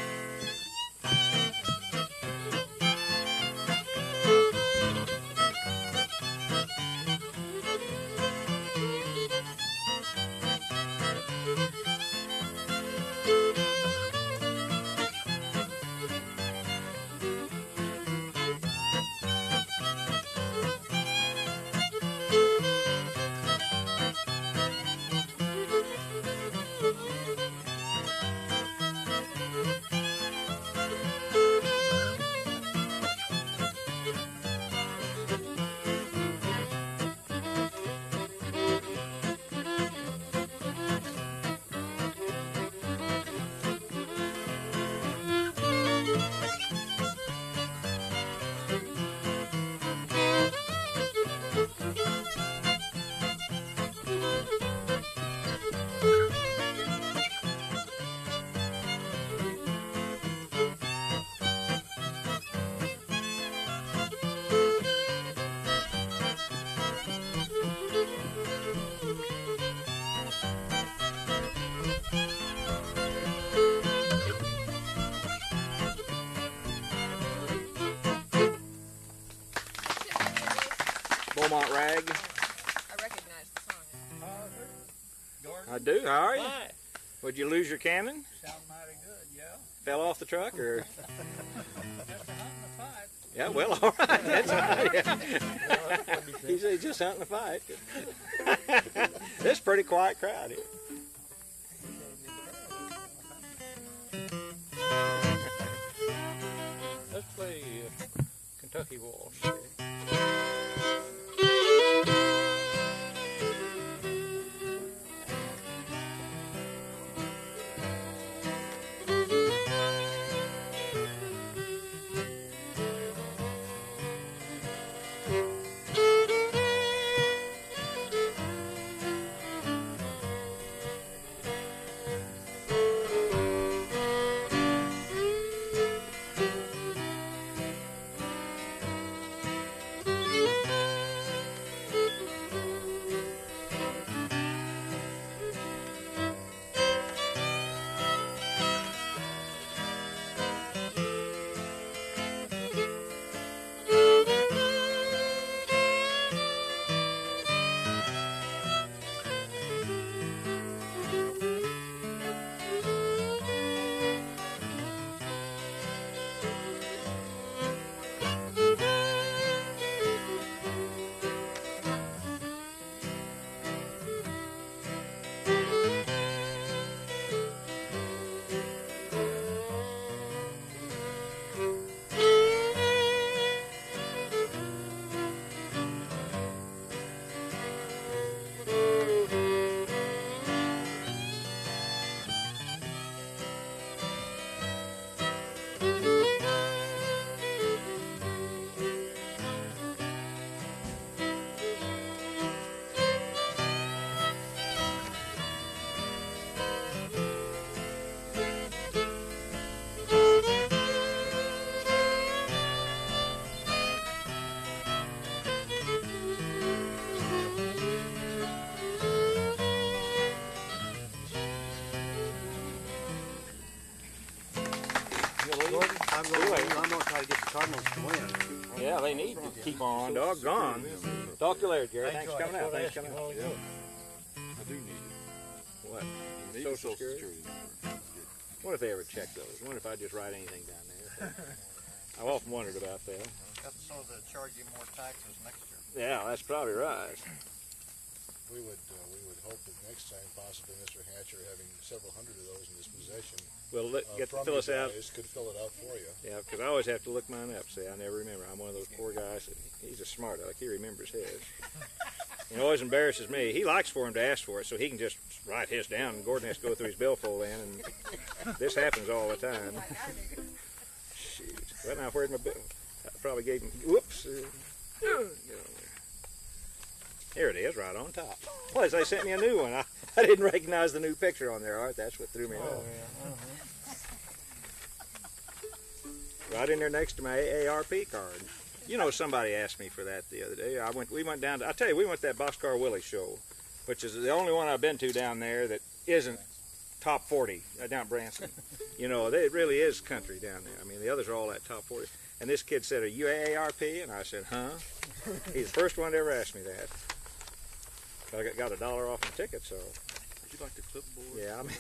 Beaumont Rag. I recognize the song. I do. How are you? Hi. Would you lose your cannon? Sound mighty good, yeah. Fell off the truck, or? Just a hunt and a fight. Yeah. Well, all right. That's all right. Yeah. He said he's just hunting a fight. This is a pretty quiet crowd here. Let's play Kentucky Waltz. I'm gonna try to get the Cardinals to win. Yeah, they need to keep on, doggone. Talk to you later, Jerry. Thanks for coming out. Thanks for coming out. I do need it. What? You need a Social Security number. What if they ever check those? I wonder if I just write anything down there. I've often wondered about that. So they'll charge you more taxes next year. Yeah, that's probably right. We would hope that next time, possibly Mr. Hatcher, having several hundred of those in his possession, Well, get from fill you us out. guys, could fill it out for you. Yeah, because I always have to look mine up. See, I never remember. I'm one of those poor guys. He's a smart aleck. He remembers his. It always embarrasses me. He likes for him to ask for it, so he can just write his down, and Gordon has to go through his billfold then, and this happens all the time. Shoot. Well, now, where's my bill? I probably gave him, whoops. Get on there. Here it is, right on top. Well, they sent me a new one. I didn't recognize the new picture on there, Art. That's what threw me off. Right in there next to my AARP card. You know, somebody asked me for that the other day. We went down to, I tell you, we went to that Boxcar Willie show, which is the only one I've been to down there that isn't top 40 down at Branson. You know, it really is country down there. I mean, the others are all at top 40. And this kid said, "Are you AARP?" And I said, "Huh?" He's the first one to ever ask me that. I got $1 off the ticket, so. Would you like the clipboard? Yeah, I mean,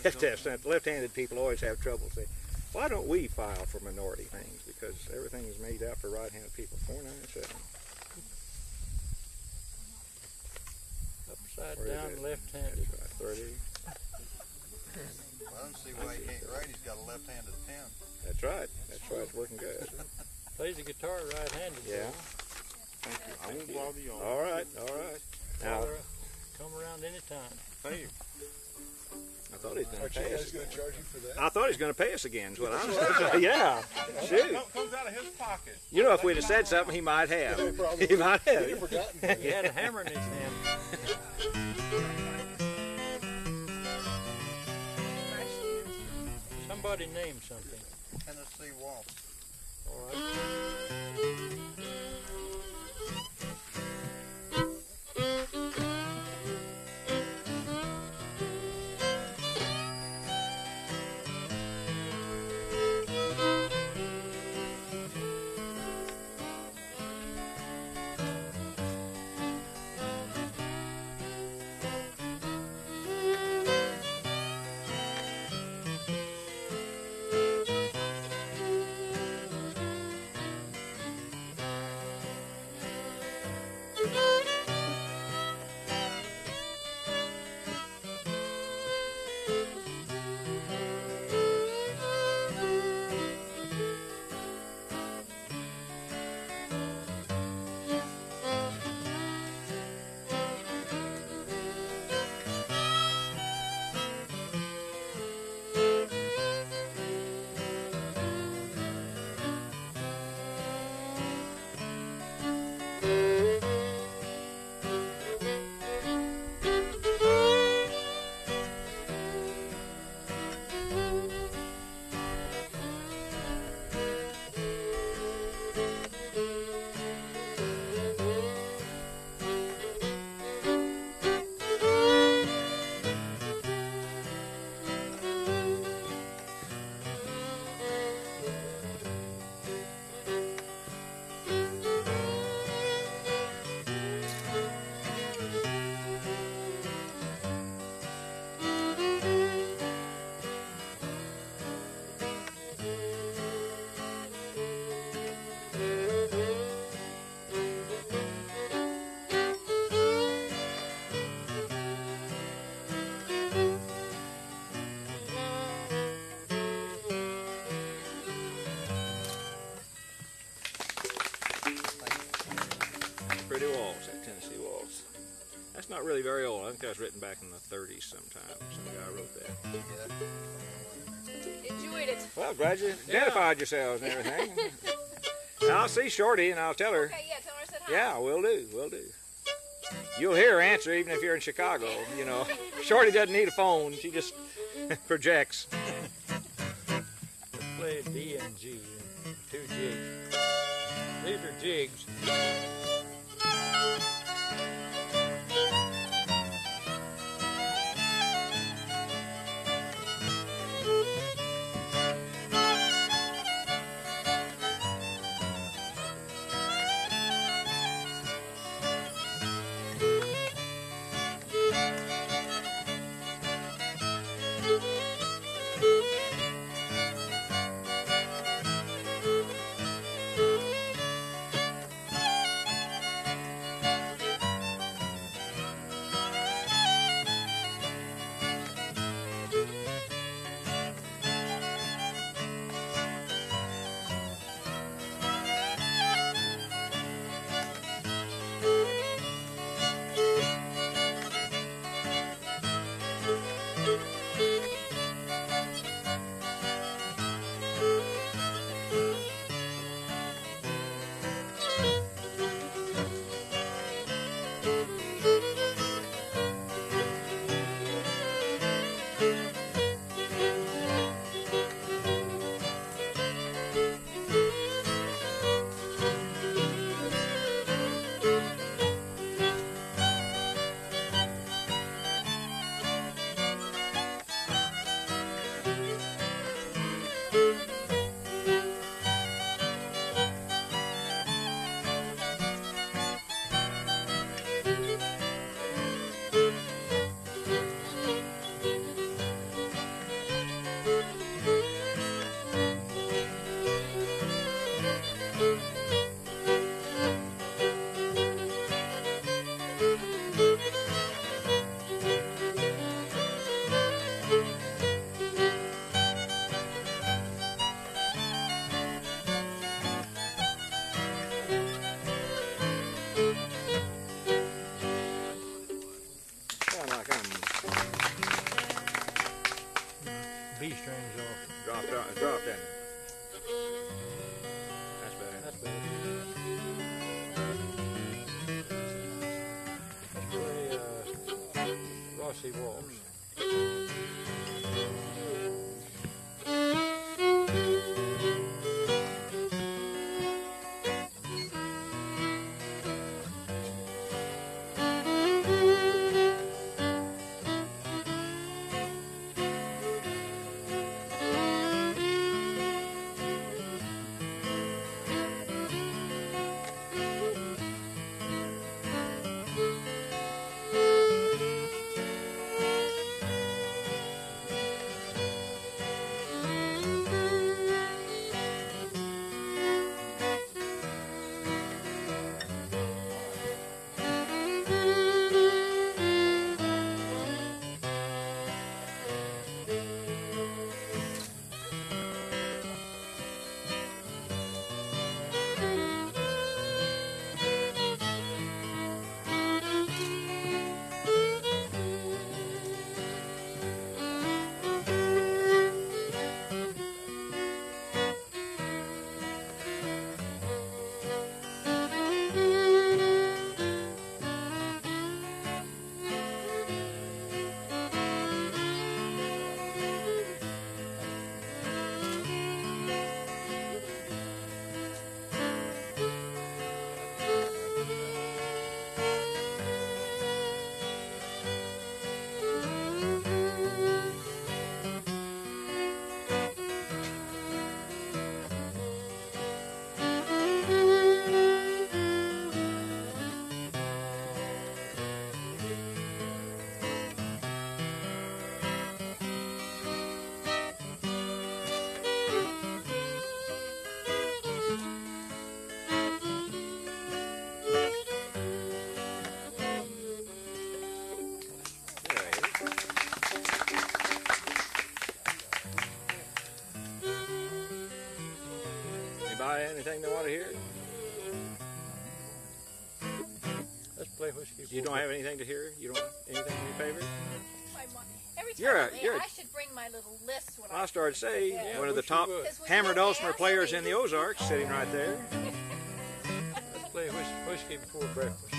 left-handed people always have trouble. Say, why don't we file for minority things? Because everything is made out for right-handed people. 497. Upside Where is down, it? left-handed. That's right, 30. Well, I don't see why he can't write. He's got a left-handed pen. That's right. That's right. It's working good. Plays the guitar right-handed. Yeah. Thank you. I won't bother you. All right. All right. Now, Come around anytime. Thank you. I thought he was going Aren't to you pay guys us. going to charge you for that? I thought he was going to pay us again. Is what I was. Yeah. Shoot. Comes out of his pocket. You know, if we'd have said something, he might have. Probably. He might He'd have. have forgotten. He had a hammer in his hand. Somebody name something. Tennessee Waltz. All right. Pretty waltz, that Tennessee waltz. That's not really very old. I think that was written back in the 30s sometime. Some guy wrote that. Enjoyed it. Well, glad you identified yourselves and everything. I'll see Shorty and I'll tell her. Okay, yeah, tell her I said hi. Yeah, will do, will do. You'll hear her answer even if you're in Chicago, you know. Shorty doesn't need a phone. She just projects. Let's play D and G, 2 jigs. These are jigs. Not anything they want to hear? Let's play whiskey. You don't have anything to hear? You don't anything in your favorite? Every time You're I'm a- there, you're a- I should bring my little list when I started to say Yeah, one of the wish you top would. 'Cause when hammer you dulcimer ask players me- in the Ozarks, sitting right there. Let's play whiskey before breakfast.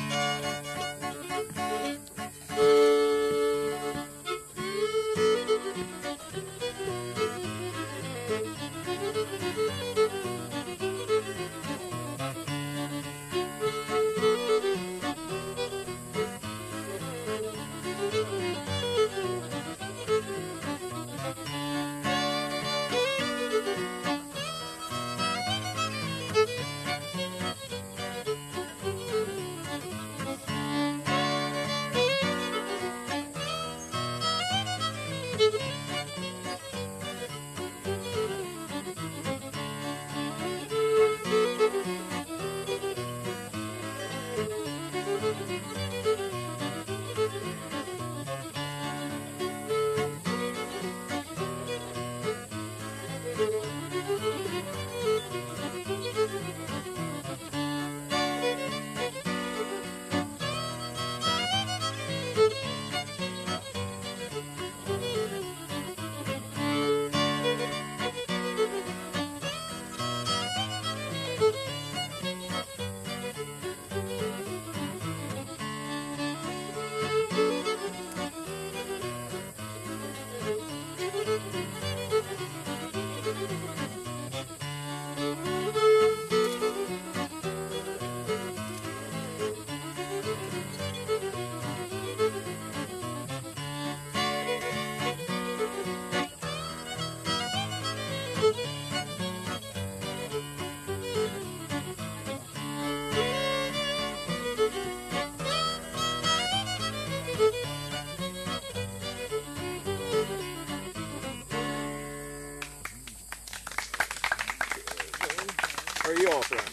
Where are you all from?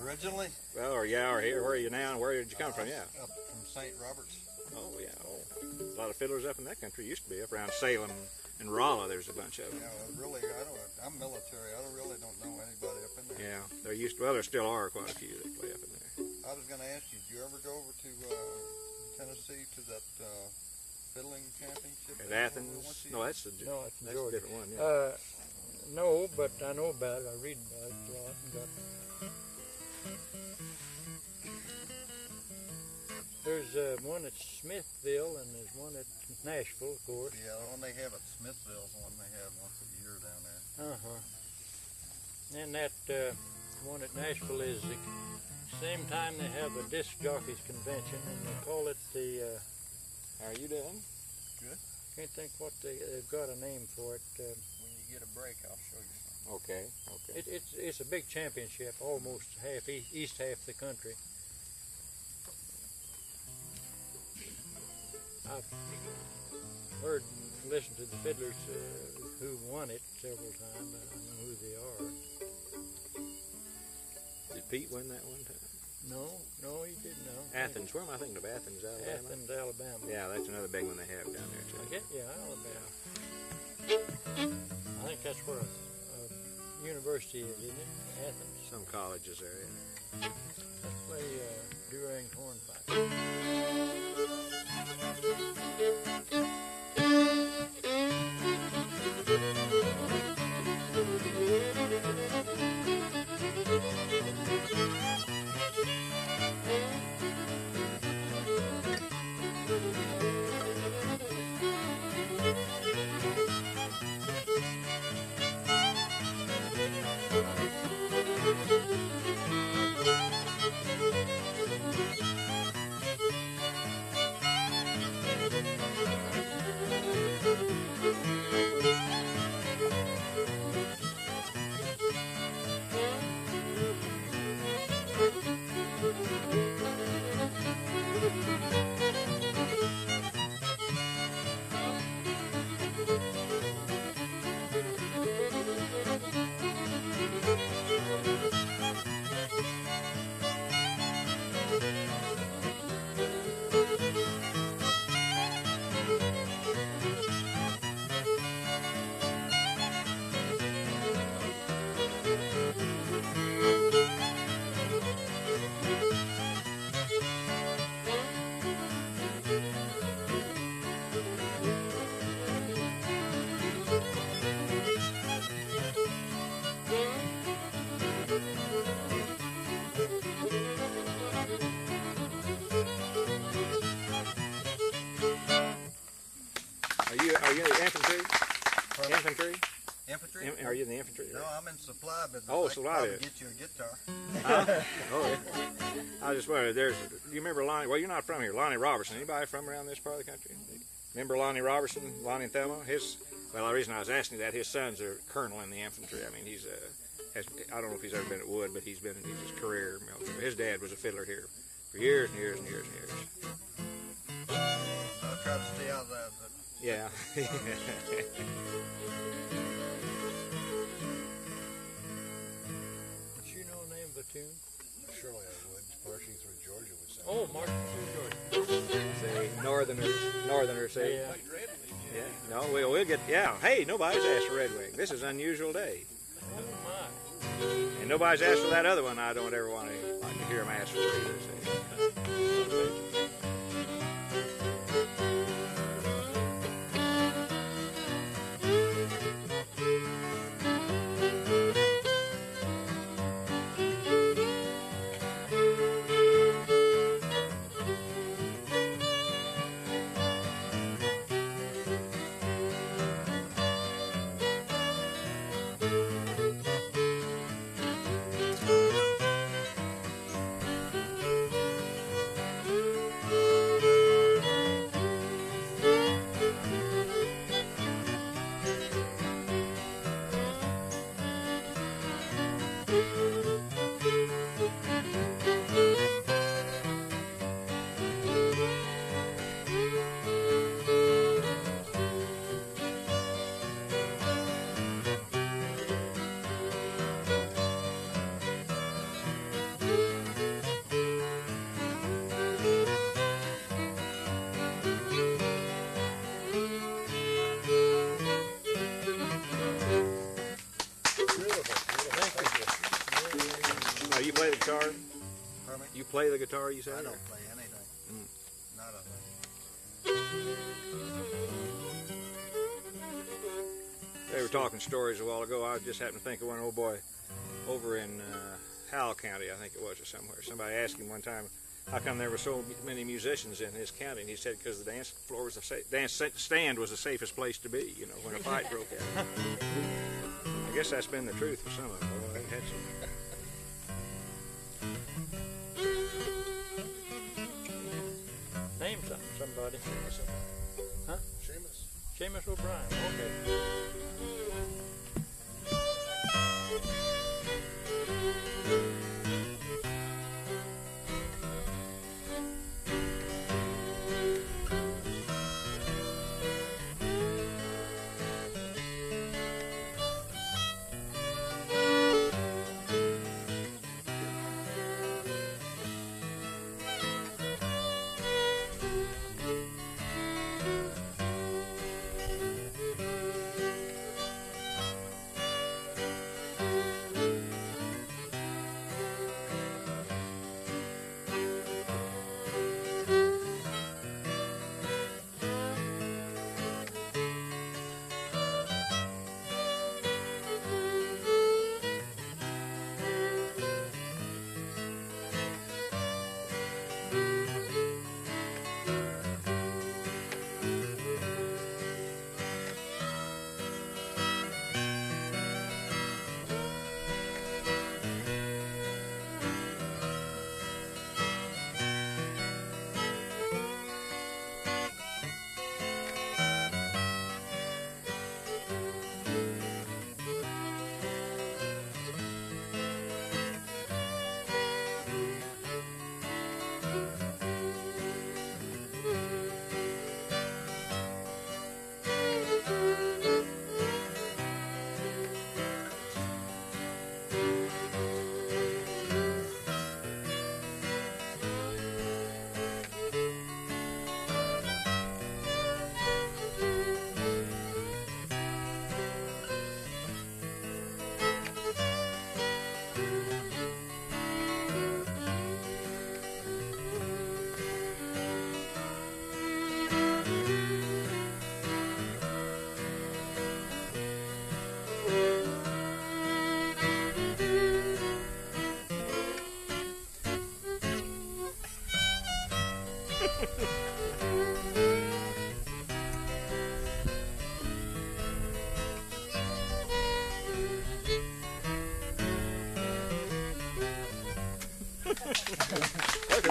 Originally, Well, or here. Where are you now? And where did you come from? Yeah. up from St. Roberts. Oh, yeah. Oh. A lot of fiddlers up in that country. Used to be up around Salem and Rolla. There's a bunch of them. Really, I'm military. I really don't know anybody up in there. Yeah. There used to. Well, there still are quite a few that play up in there. I was going to ask you, did you ever go over to Tennessee to that fiddling championship? At Athens. No, that's a No, it's that's a Georgia. different one. Yeah. No, but I know about it. I read about it a lot. And there's one at Smithville and there's one at Nashville, of course. Yeah, the one they have at Smithville is the one they have once a year down there. And that one at Nashville is the same time they have a disc jockeys convention, and they call it the. How are you doing? Good. Can't think what they've got a name for it. When you get a break, I'll show you some. Okay. Okay. It's a big championship, almost half east half the country. I've listened to the fiddlers who won it several times. I don't know who they are. Did Pete win that one time? No, he didn't. No. Athens. Where am I thinking of? Athens, Alabama. Athens, Alabama. Yeah, that's another big one they have down there too. Yeah, Alabama. I think that's where a university is, isn't it? Athens. Some colleges there. Yeah. Let's play Durang Hornpipe. infantry? Are you in the infantry? No, I'm in supply business. Oh, I could supply probably business. get you a guitar. Huh? Oh, yeah. I just wondered, do you remember Lonnie? Well, you're not from here. Lonnie Robertson. Anybody from around this part of the country? Remember Lonnie Robertson, Lonnie and Thelma? Well, the reason I was asking you that, his son's a colonel in the infantry. I mean, I don't know if he's ever been at Wood, but he's his career military. His dad was a fiddler here for years and years and years and years. I'll try to stay out of that, but Yeah. Would you know the name of a tune? Surely I would. Marching through Georgia would sound. Oh, Marching Through Georgia. Say, Northerners say. Yeah. Like Red Wing. Yeah. No, we'll get, yeah. Hey, nobody's asked for Red Wing. This is an unusual day. Oh my. And nobody's asked for that other one. I don't ever want to hear them ask for it either. So. Now, you play the guitar? pardon me? You play the guitar, you said? I or- don't play anything. Mm. Not a thing. They were talking stories a while ago. I just happened to think of one old boy over in Howell County, I think it was, or somewhere. Somebody asked him one time, how come there were so many musicians in his county? And he said, because the dance floor was dance stand was the safest place to be, when a fight broke out. I guess that's been the truth for some of them. Well, they had some. Name somebody. Huh? Seamus. Seamus O'Brien. Okay.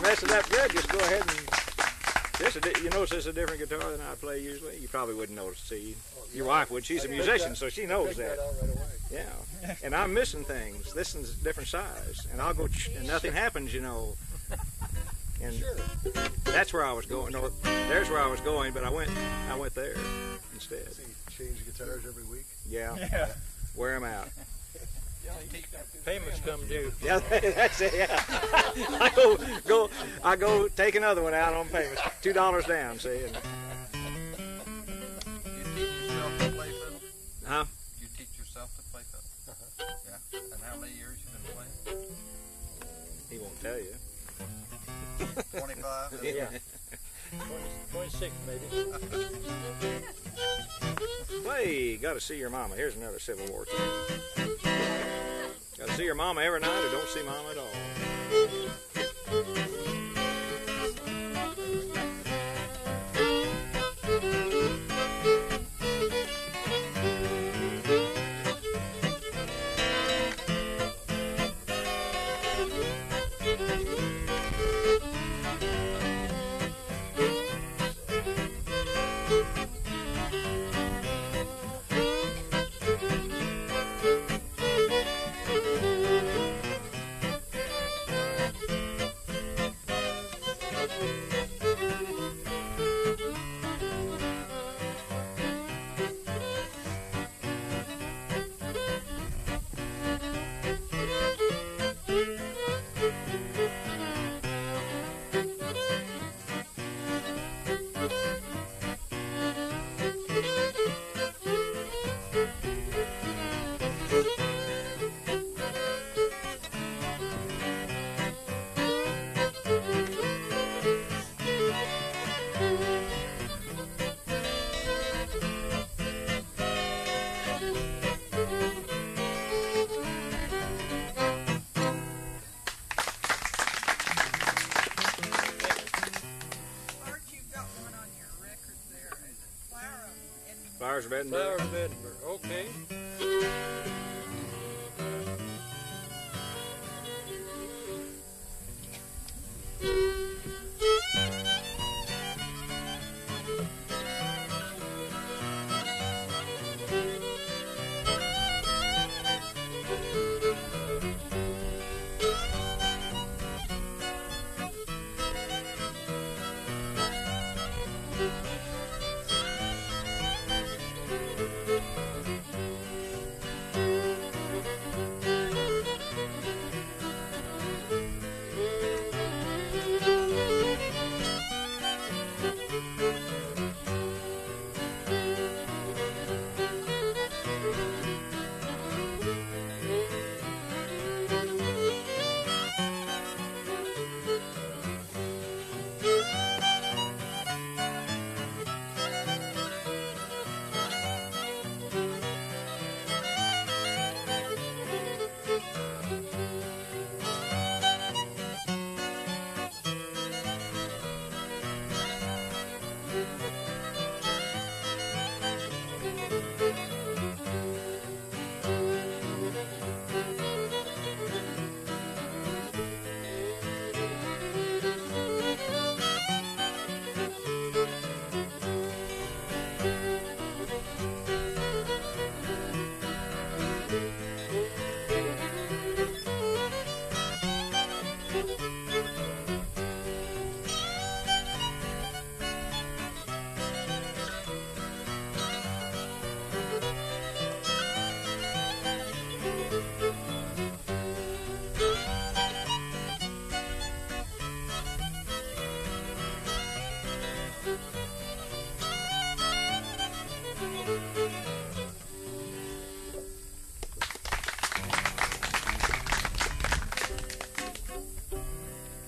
mess it up good, just go ahead and. You notice this is a different guitar than I play usually. You probably wouldn't notice. See, your wife would. She's a musician, so she knows that. Yeah, and I'm missing things. This one's a different size, and I'll go, and nothing happens, you know. And that's where I was going. No, there's where I was going, but I went there instead. So you change guitars every week? Yeah. Wear them out. Payments come due. Yeah, that's it. Yeah, I go take another one out on payments. $2 down. See. And, You teach yourself to play fiddle? huh? You teach yourself to play fiddle? Yeah. And how many years you been playing? He won't tell you. 25? Yeah. 26 maybe. Play. Got to see your mama. Here's another Civil War tune. Got to see your mama every night, or don't see mama at all. Flowers of Edinburgh. Flowers of Edinburgh. Okay.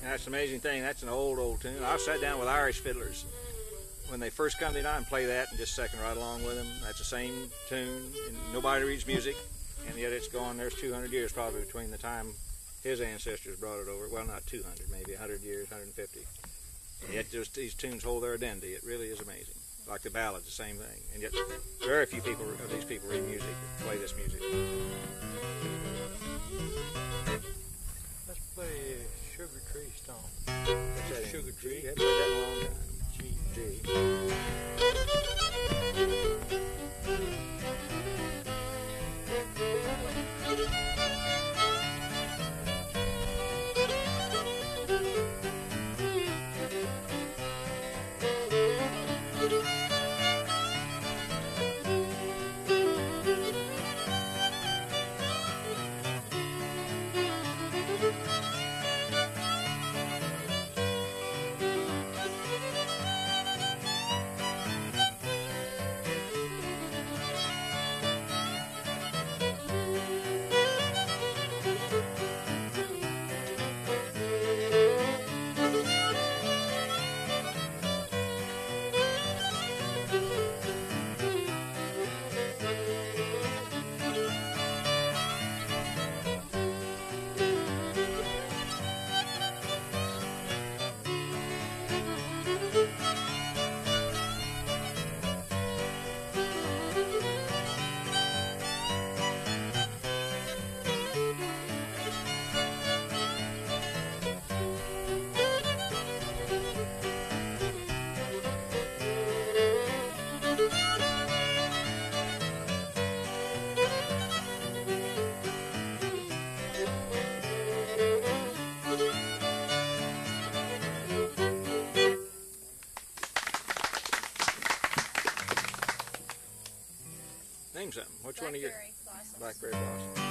That's an amazing thing. That's an old tune. I've sat down with Irish fiddlers when they first come to the United and play that and just second right along with them. That's the same tune, and nobody reads music, and yet it's gone. There's 200 years probably between the time his ancestors brought it over. Well, not 200, maybe 100 years, 150. And yet just these tunes hold their identity. It really is amazing. Like the ballads, the same thing. And yet very few people of these people read music, play this music. Let's play Sugar Tree Stomp. Sugar tree. Haven't played that in a long time. G. Name something. Which one of your Blackberry blossoms. blackberry blossom?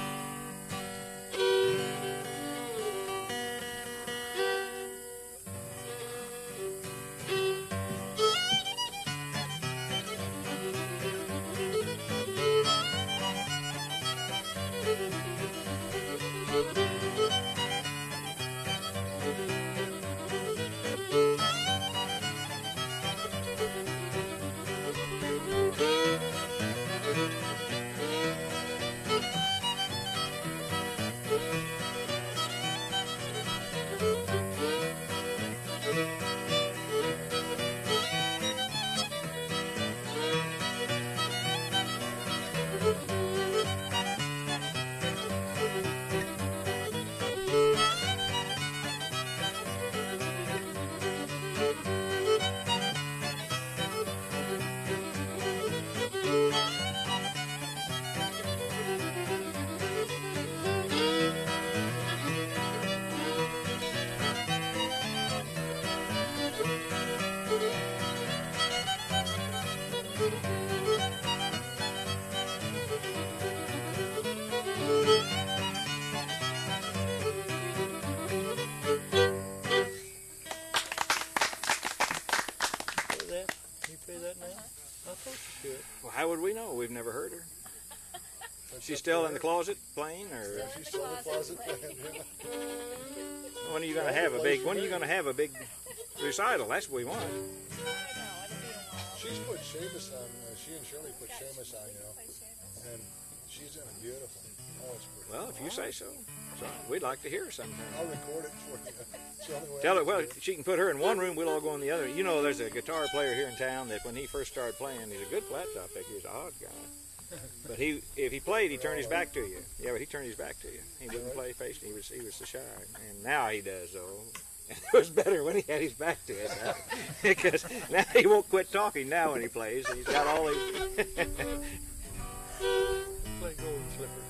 Well, how would we know? We've never heard her. She's still in the closet playing, or She's still in the closet playing. when are you going to have a big? When are you going to have a big recital? That's what we want. She's put Seamus on. She and Shirley put Seamus on, and she's done it beautiful. Oh, it's pretty. Well, if you say so. So we'd like to hear her sometime. I'll record it for you. It's the only way Tell I her, well, can do it. she can put her in one room, we'll all go in the other. You know, there's a guitar player here in town that when he first started playing, he's a good flat top picker. He's an odd guy. But if he played, he turned his back to you. Yeah, but he turned his back to you. He wouldn't play facing. He was so shy. And now he does, though. It was better when he had his back to us. Because now he won't quit talking now when he plays. He's got all these... Play Golden Slipper.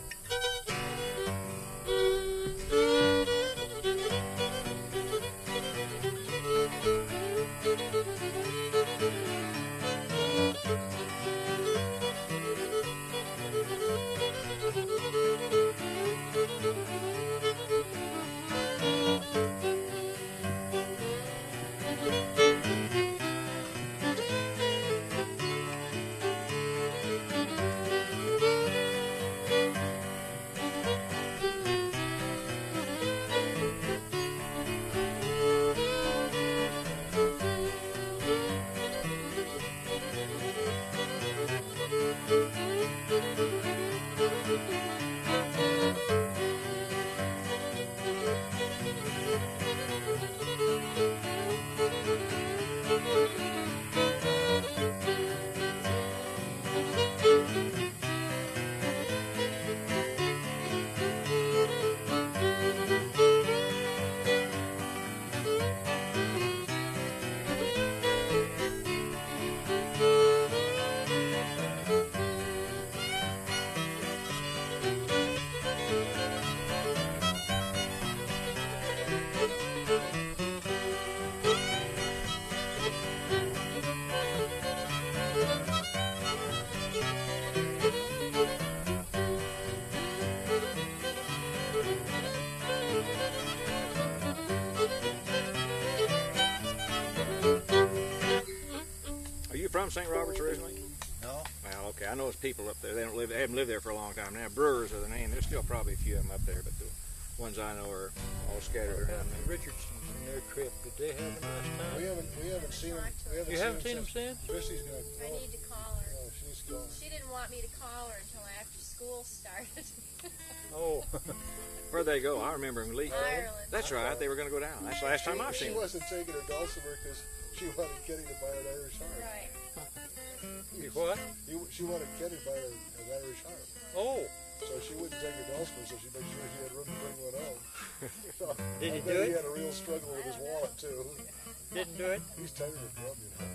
St. Roberts originally? No. Well, okay. I know it's people up there. They haven't lived there for a long time now. Brewers are the name. There's still probably a few of them up there, but the ones I know are all scattered around. The Richardsons and their trip, did they have a nice time? We haven't seen them. You haven't seen them since? Chrissy's gonna. I need to call her. Oh, she's gone. She didn't want me to call her until after school started. Oh. Where'd they go? I remember them leaving. Ireland. That's right. They were going to go down. That's the last time I've She seen them. wasn't taking her dulcimer because she wanted Kenny to buy an Irish harp. Right. You what? She wanted Kenny to buy an Irish harp. Oh. So she wouldn't take her dulcimer, so she made sure he had room to bring one home. So Did he I bet do it? He had a real struggle with his wallet too. Didn't do it? He's tired of drum, you know.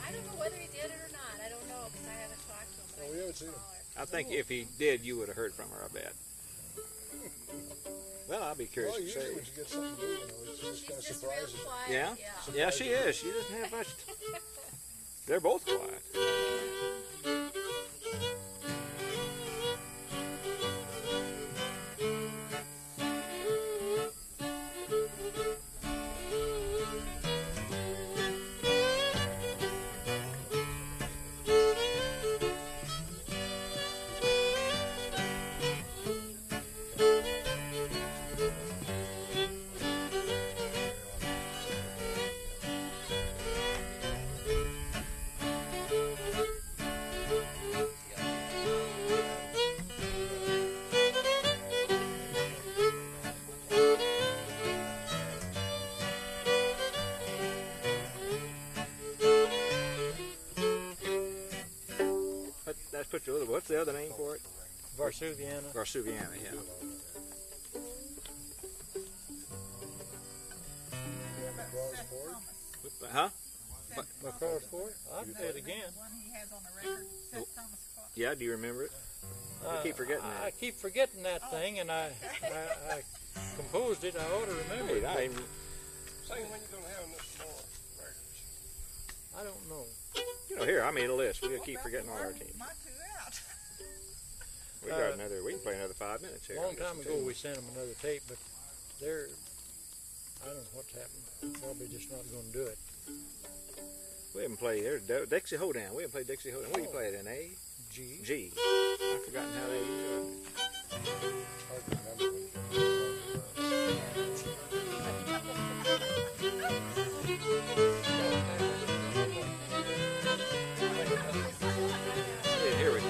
I don't know whether he did it or not. I don't know because I haven't talked to him. But Well, we haven't seen him. I think if he did, you would have heard from her, I bet. Well, I'll be curious Well, to usually see. when she gets something new, you know, it's just kind of She's just real surprises. quiet. Yeah? Yeah. Yeah, she is. She doesn't have much. They're both quiet. That's put your other. What's the other name for it? Varsuviana. Varsuviana, yeah. Cross Ford. Huh? McCar's Fort? I'll play it again. One he has on the record, St. Thomas Clark. Yeah, do you remember it? I keep forgetting I that. keep forgetting that thing, and I composed it. I ought to remember Hey, it. I even, Say when you gonna have this more records. I don't know. you know, here, I made a list. We'll keep forgetting all our teams. My two out. We got another. We can play another 5 minutes here. A long time ago, we sent them another tape, but they're, I don't know what's happened. Probably just not going to do it. We haven't played. There's Dixie Hoedown. We haven't played Dixie Hoedown. What do you play it in? A? G. G. I've forgotten how they use it. Hard to remember when you Yeah, here we go.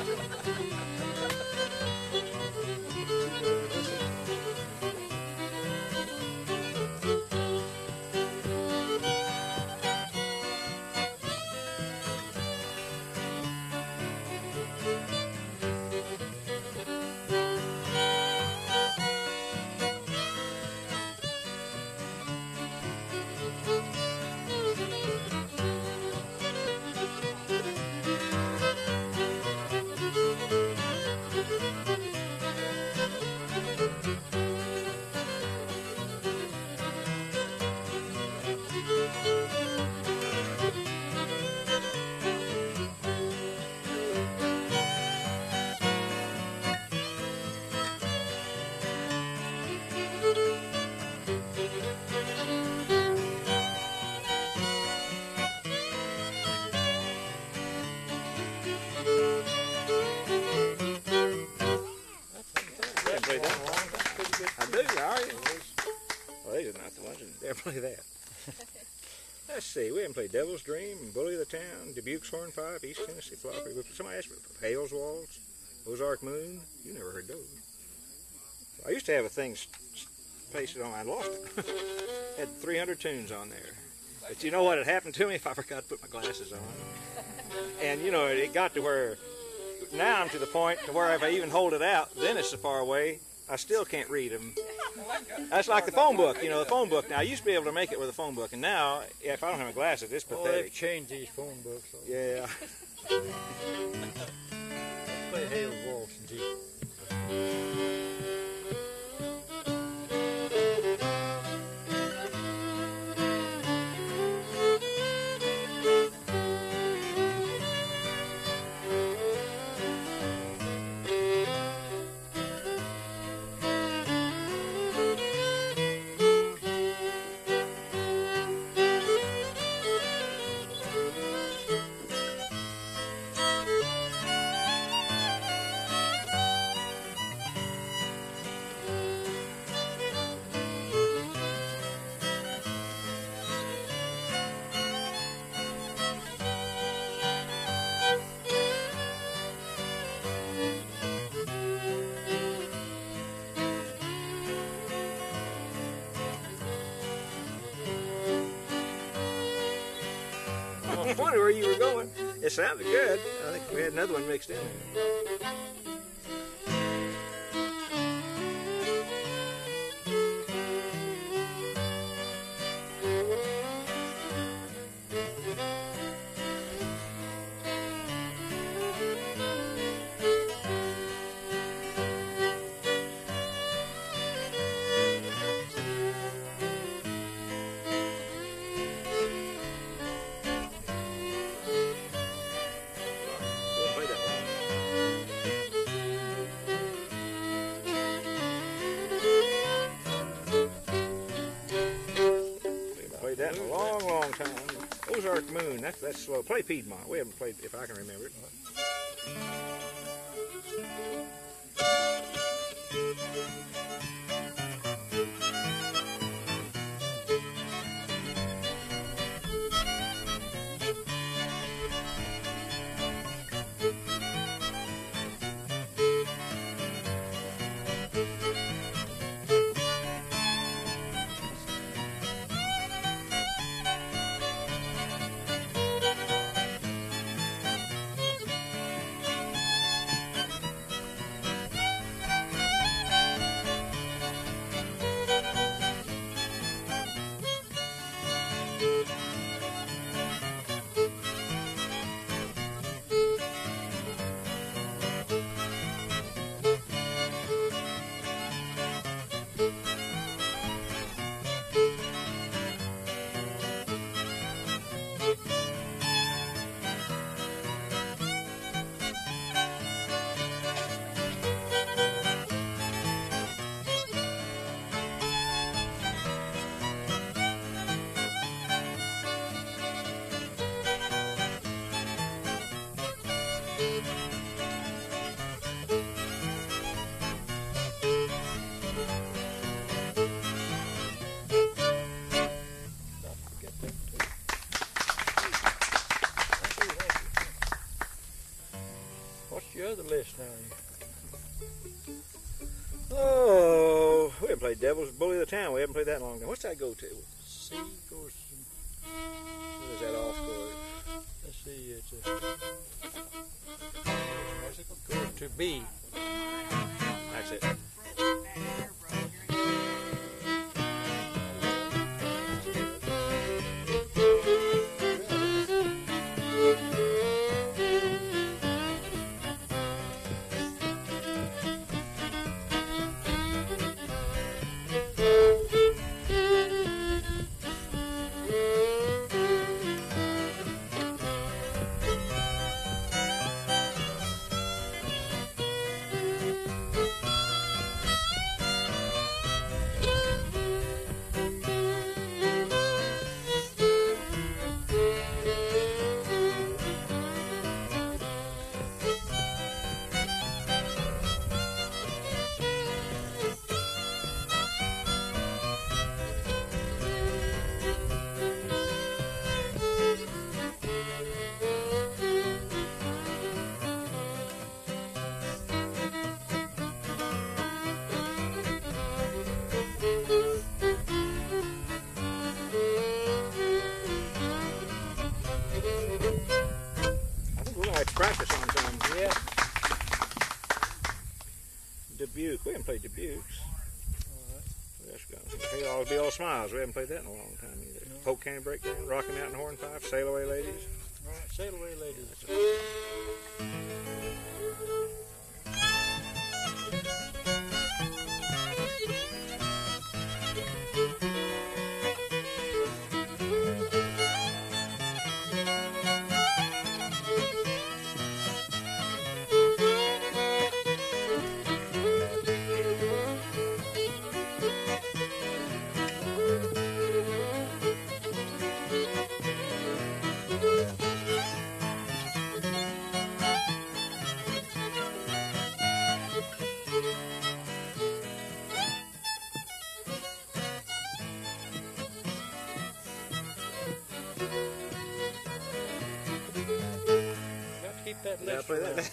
Play that a long time. I do, are you? Well, these are not the ones that never play that. Let's see, we haven't played Devil's Dream, Bully of the Town, Dubuque's Hornpipe, East Tennessee Floppy. Somebody asked me for Hales Waltz, Ozark Moon. You never heard those. I used to have a thing pasted on. I lost it. Had 300 tunes on there. But you know what had happened to me if I forgot to put my glasses on? And you know, it got to where now I'm to the point to where if I even hold it out, then it's so far away, I still can't read them. That's like the phone book, you know, the phone book. Now, I used to be able to make it with a phone book, and now, if I don't have my glasses, it's Oh, pathetic. they've changed these phone books. So Yeah. let's play Hales Waltz and G. I wonder where you were going. It sounded good. I think we had another one mixed in there. That in a long, long time. Ozark Moon, that's slow. Play Piedmont. We haven't played, if I can remember it. Your other list now. Oh, we haven't played Devil's Bully of the Town. We haven't played that in a long time. What's that go to? C goes to... What is that all score? Let's see, it's a... Goes to B. That's it. Practice on some. Yeah. Dubuque. We haven't played Dubuque's. That's going to always be all smiles. We haven't played that in a long time either. No. Polk County Breakdown, Rocky Mountain Hornpipe, Sail Away Ladies. All right, Sail Away Ladies.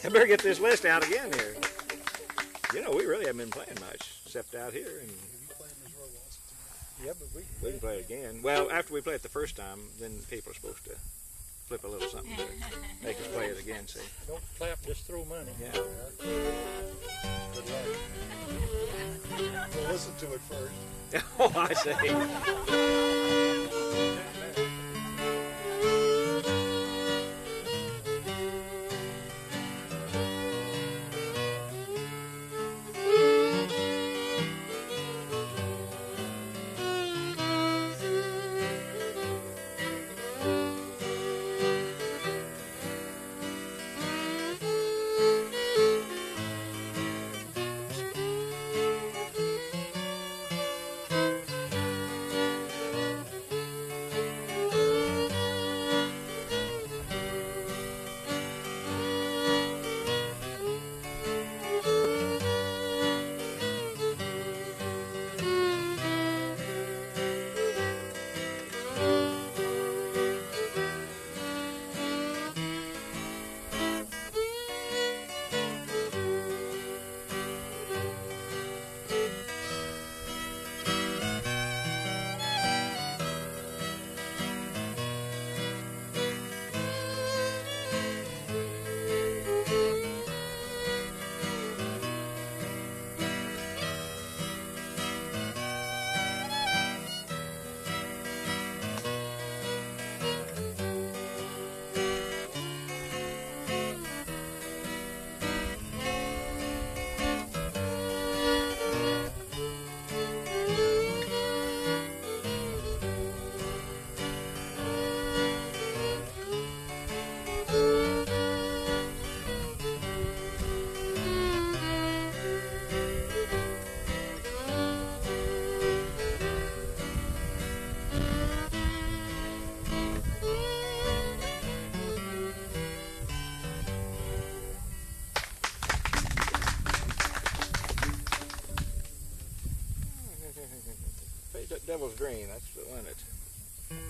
I better get this list out again here. You know, we really haven't been playing much, except out here. And yeah, but we can play it again. Well, after we play it the first time, then people are supposed to flip a little something to make us play it again, see? Don't clap, just throw money. Yeah. Good luck. We'll listen to it first. Oh, I see. Devil's Green, that's the one that.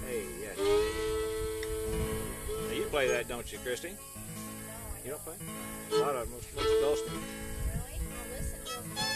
Hey, yes. Now you play that, don't you, Christy? You don't play? A lot of them, most Dawson. Really? Well, listen to them first.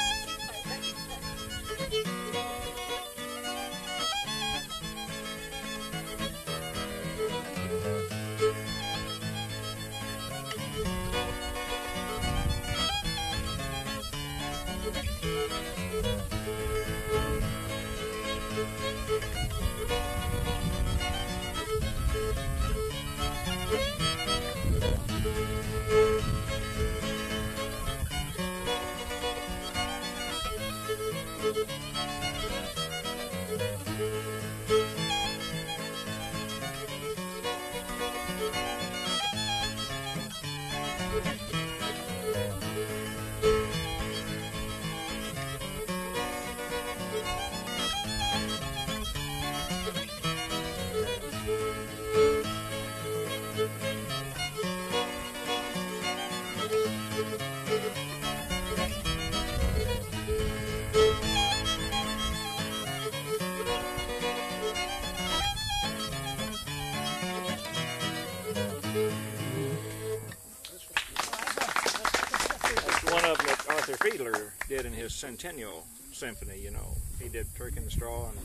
Fiddle did in his Centennial Symphony, you know. He did Turk in the Straw, and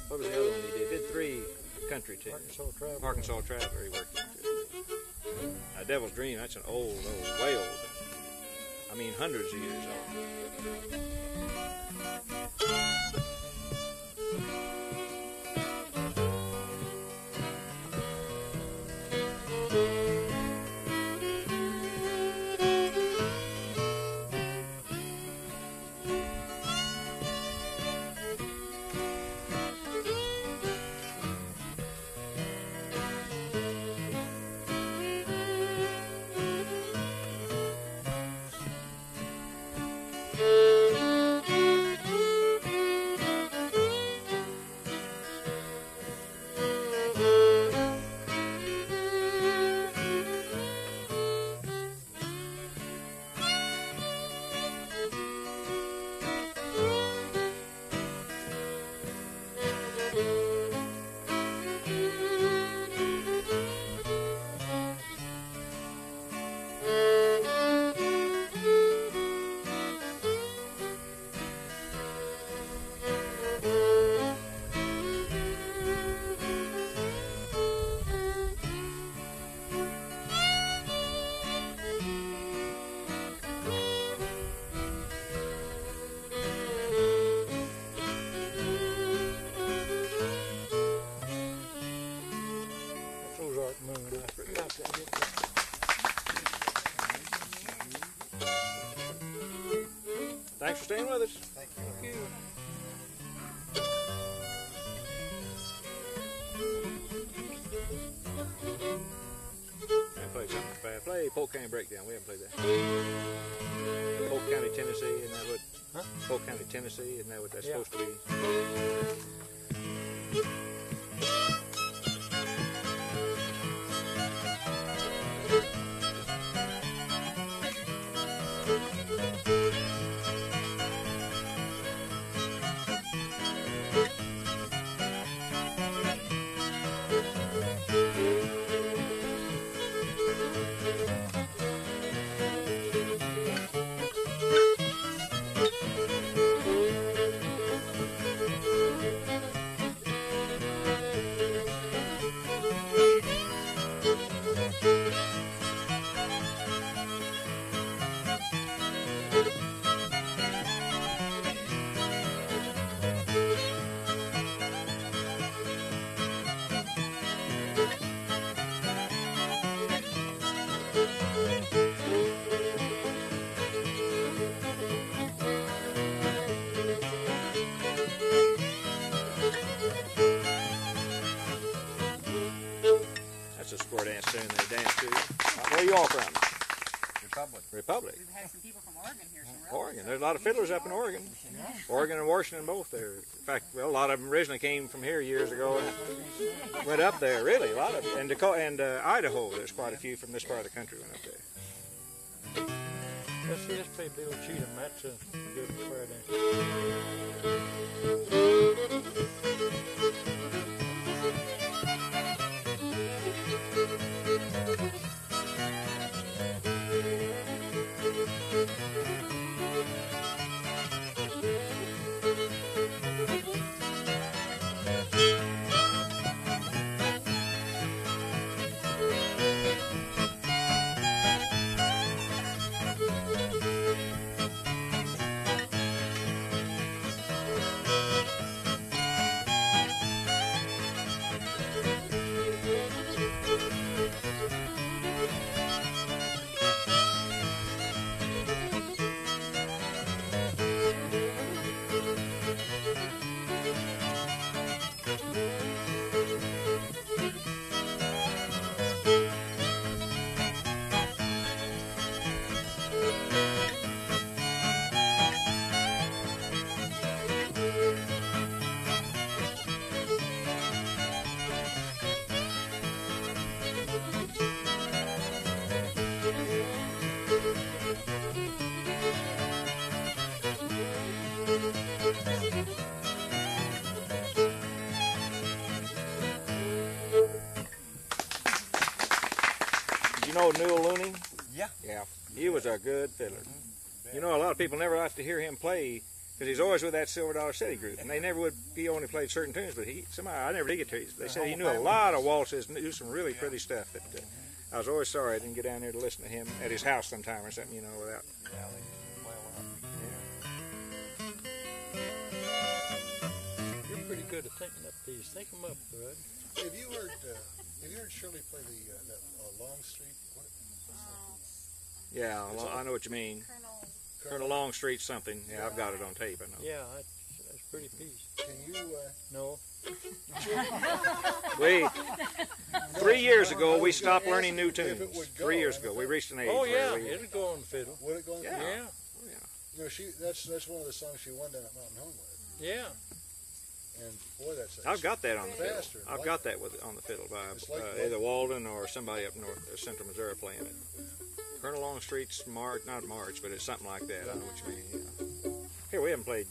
what was the other one he did? He did 3 country tunes. Arkansas Traveler he worked into. Devil's Dream, that's an old, way old. I mean, hundreds of years old. for staying with us. Thank you. And play something bad. Play Polk County Breakdown. We haven't played that. Polk County, Tennessee, isn't that what? Huh? Polk County, Tennessee, isn't that what that's Yeah. supposed to be? That's a square dance tune they dance to. Where are you all from? Republic. Republic. We've had some people from Oregon here. Some Oregon. There's a lot of fiddlers up in Oregon. Oregon and Washington both there. In fact, well, a lot of them originally came from here years ago and went up there. Really, a lot of them. And Idaho. There's quite a few from this part of the country went up there. Let's play Bill Cheatham. That's a good square dance. You know Newell Looney? Yeah. Yeah. He was a good fiddler. You know, a lot of people never like to hear him play because he's always with that Silver Dollar City group, and they never would. He only played certain tunes, but somehow I never did get to. They said he knew a lot of waltzes, knew some really pretty stuff. That I was always sorry I didn't get down there to listen to him at his house sometime or something. You know, without. You're pretty good at thinking up these. Think them up, bud. Have you heard Shirley play that Longstreet? Yeah, I know what you mean. Colonel Longstreet something. Yeah, I've got it on tape. I know. Yeah, that's a pretty piece. Can you? No. We 3 years ago we stopped learning new tunes. 3 years ago we reached an age. Oh yeah, where we, it'll go on the fiddle. Would it go? Yeah. Yeah. You know, that's one of the songs she won down at Mountain Home with. Yeah. And boy, that's. I've got that on the fiddle. Faster. I've got that on the fiddle by It's like either Walden or somebody up north, Central Missouri playing it. Colonel Longstreet's March, not March, but it's something like that. I know what you mean. Yeah. Here we haven't played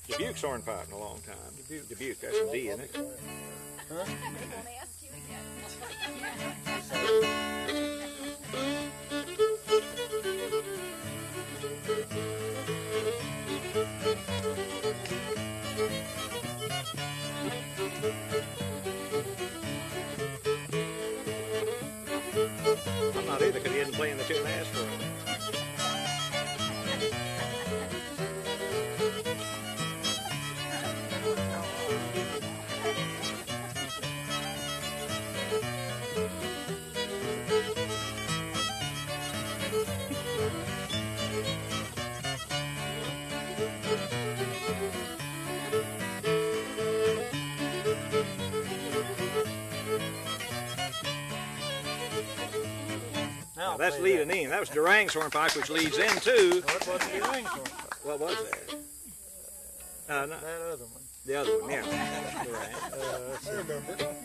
Dubuque's hornpipe in a long time. Dubuque, that's a D, isn't it? Huh? They won't ask you again. I'm not either because he isn't playing the tune I asked for. that's leading in. That was Durang's hornpipe, which leads into. What was the ring hornpipe? What was that? No. That other one. The other one, yeah. Durang. I remember.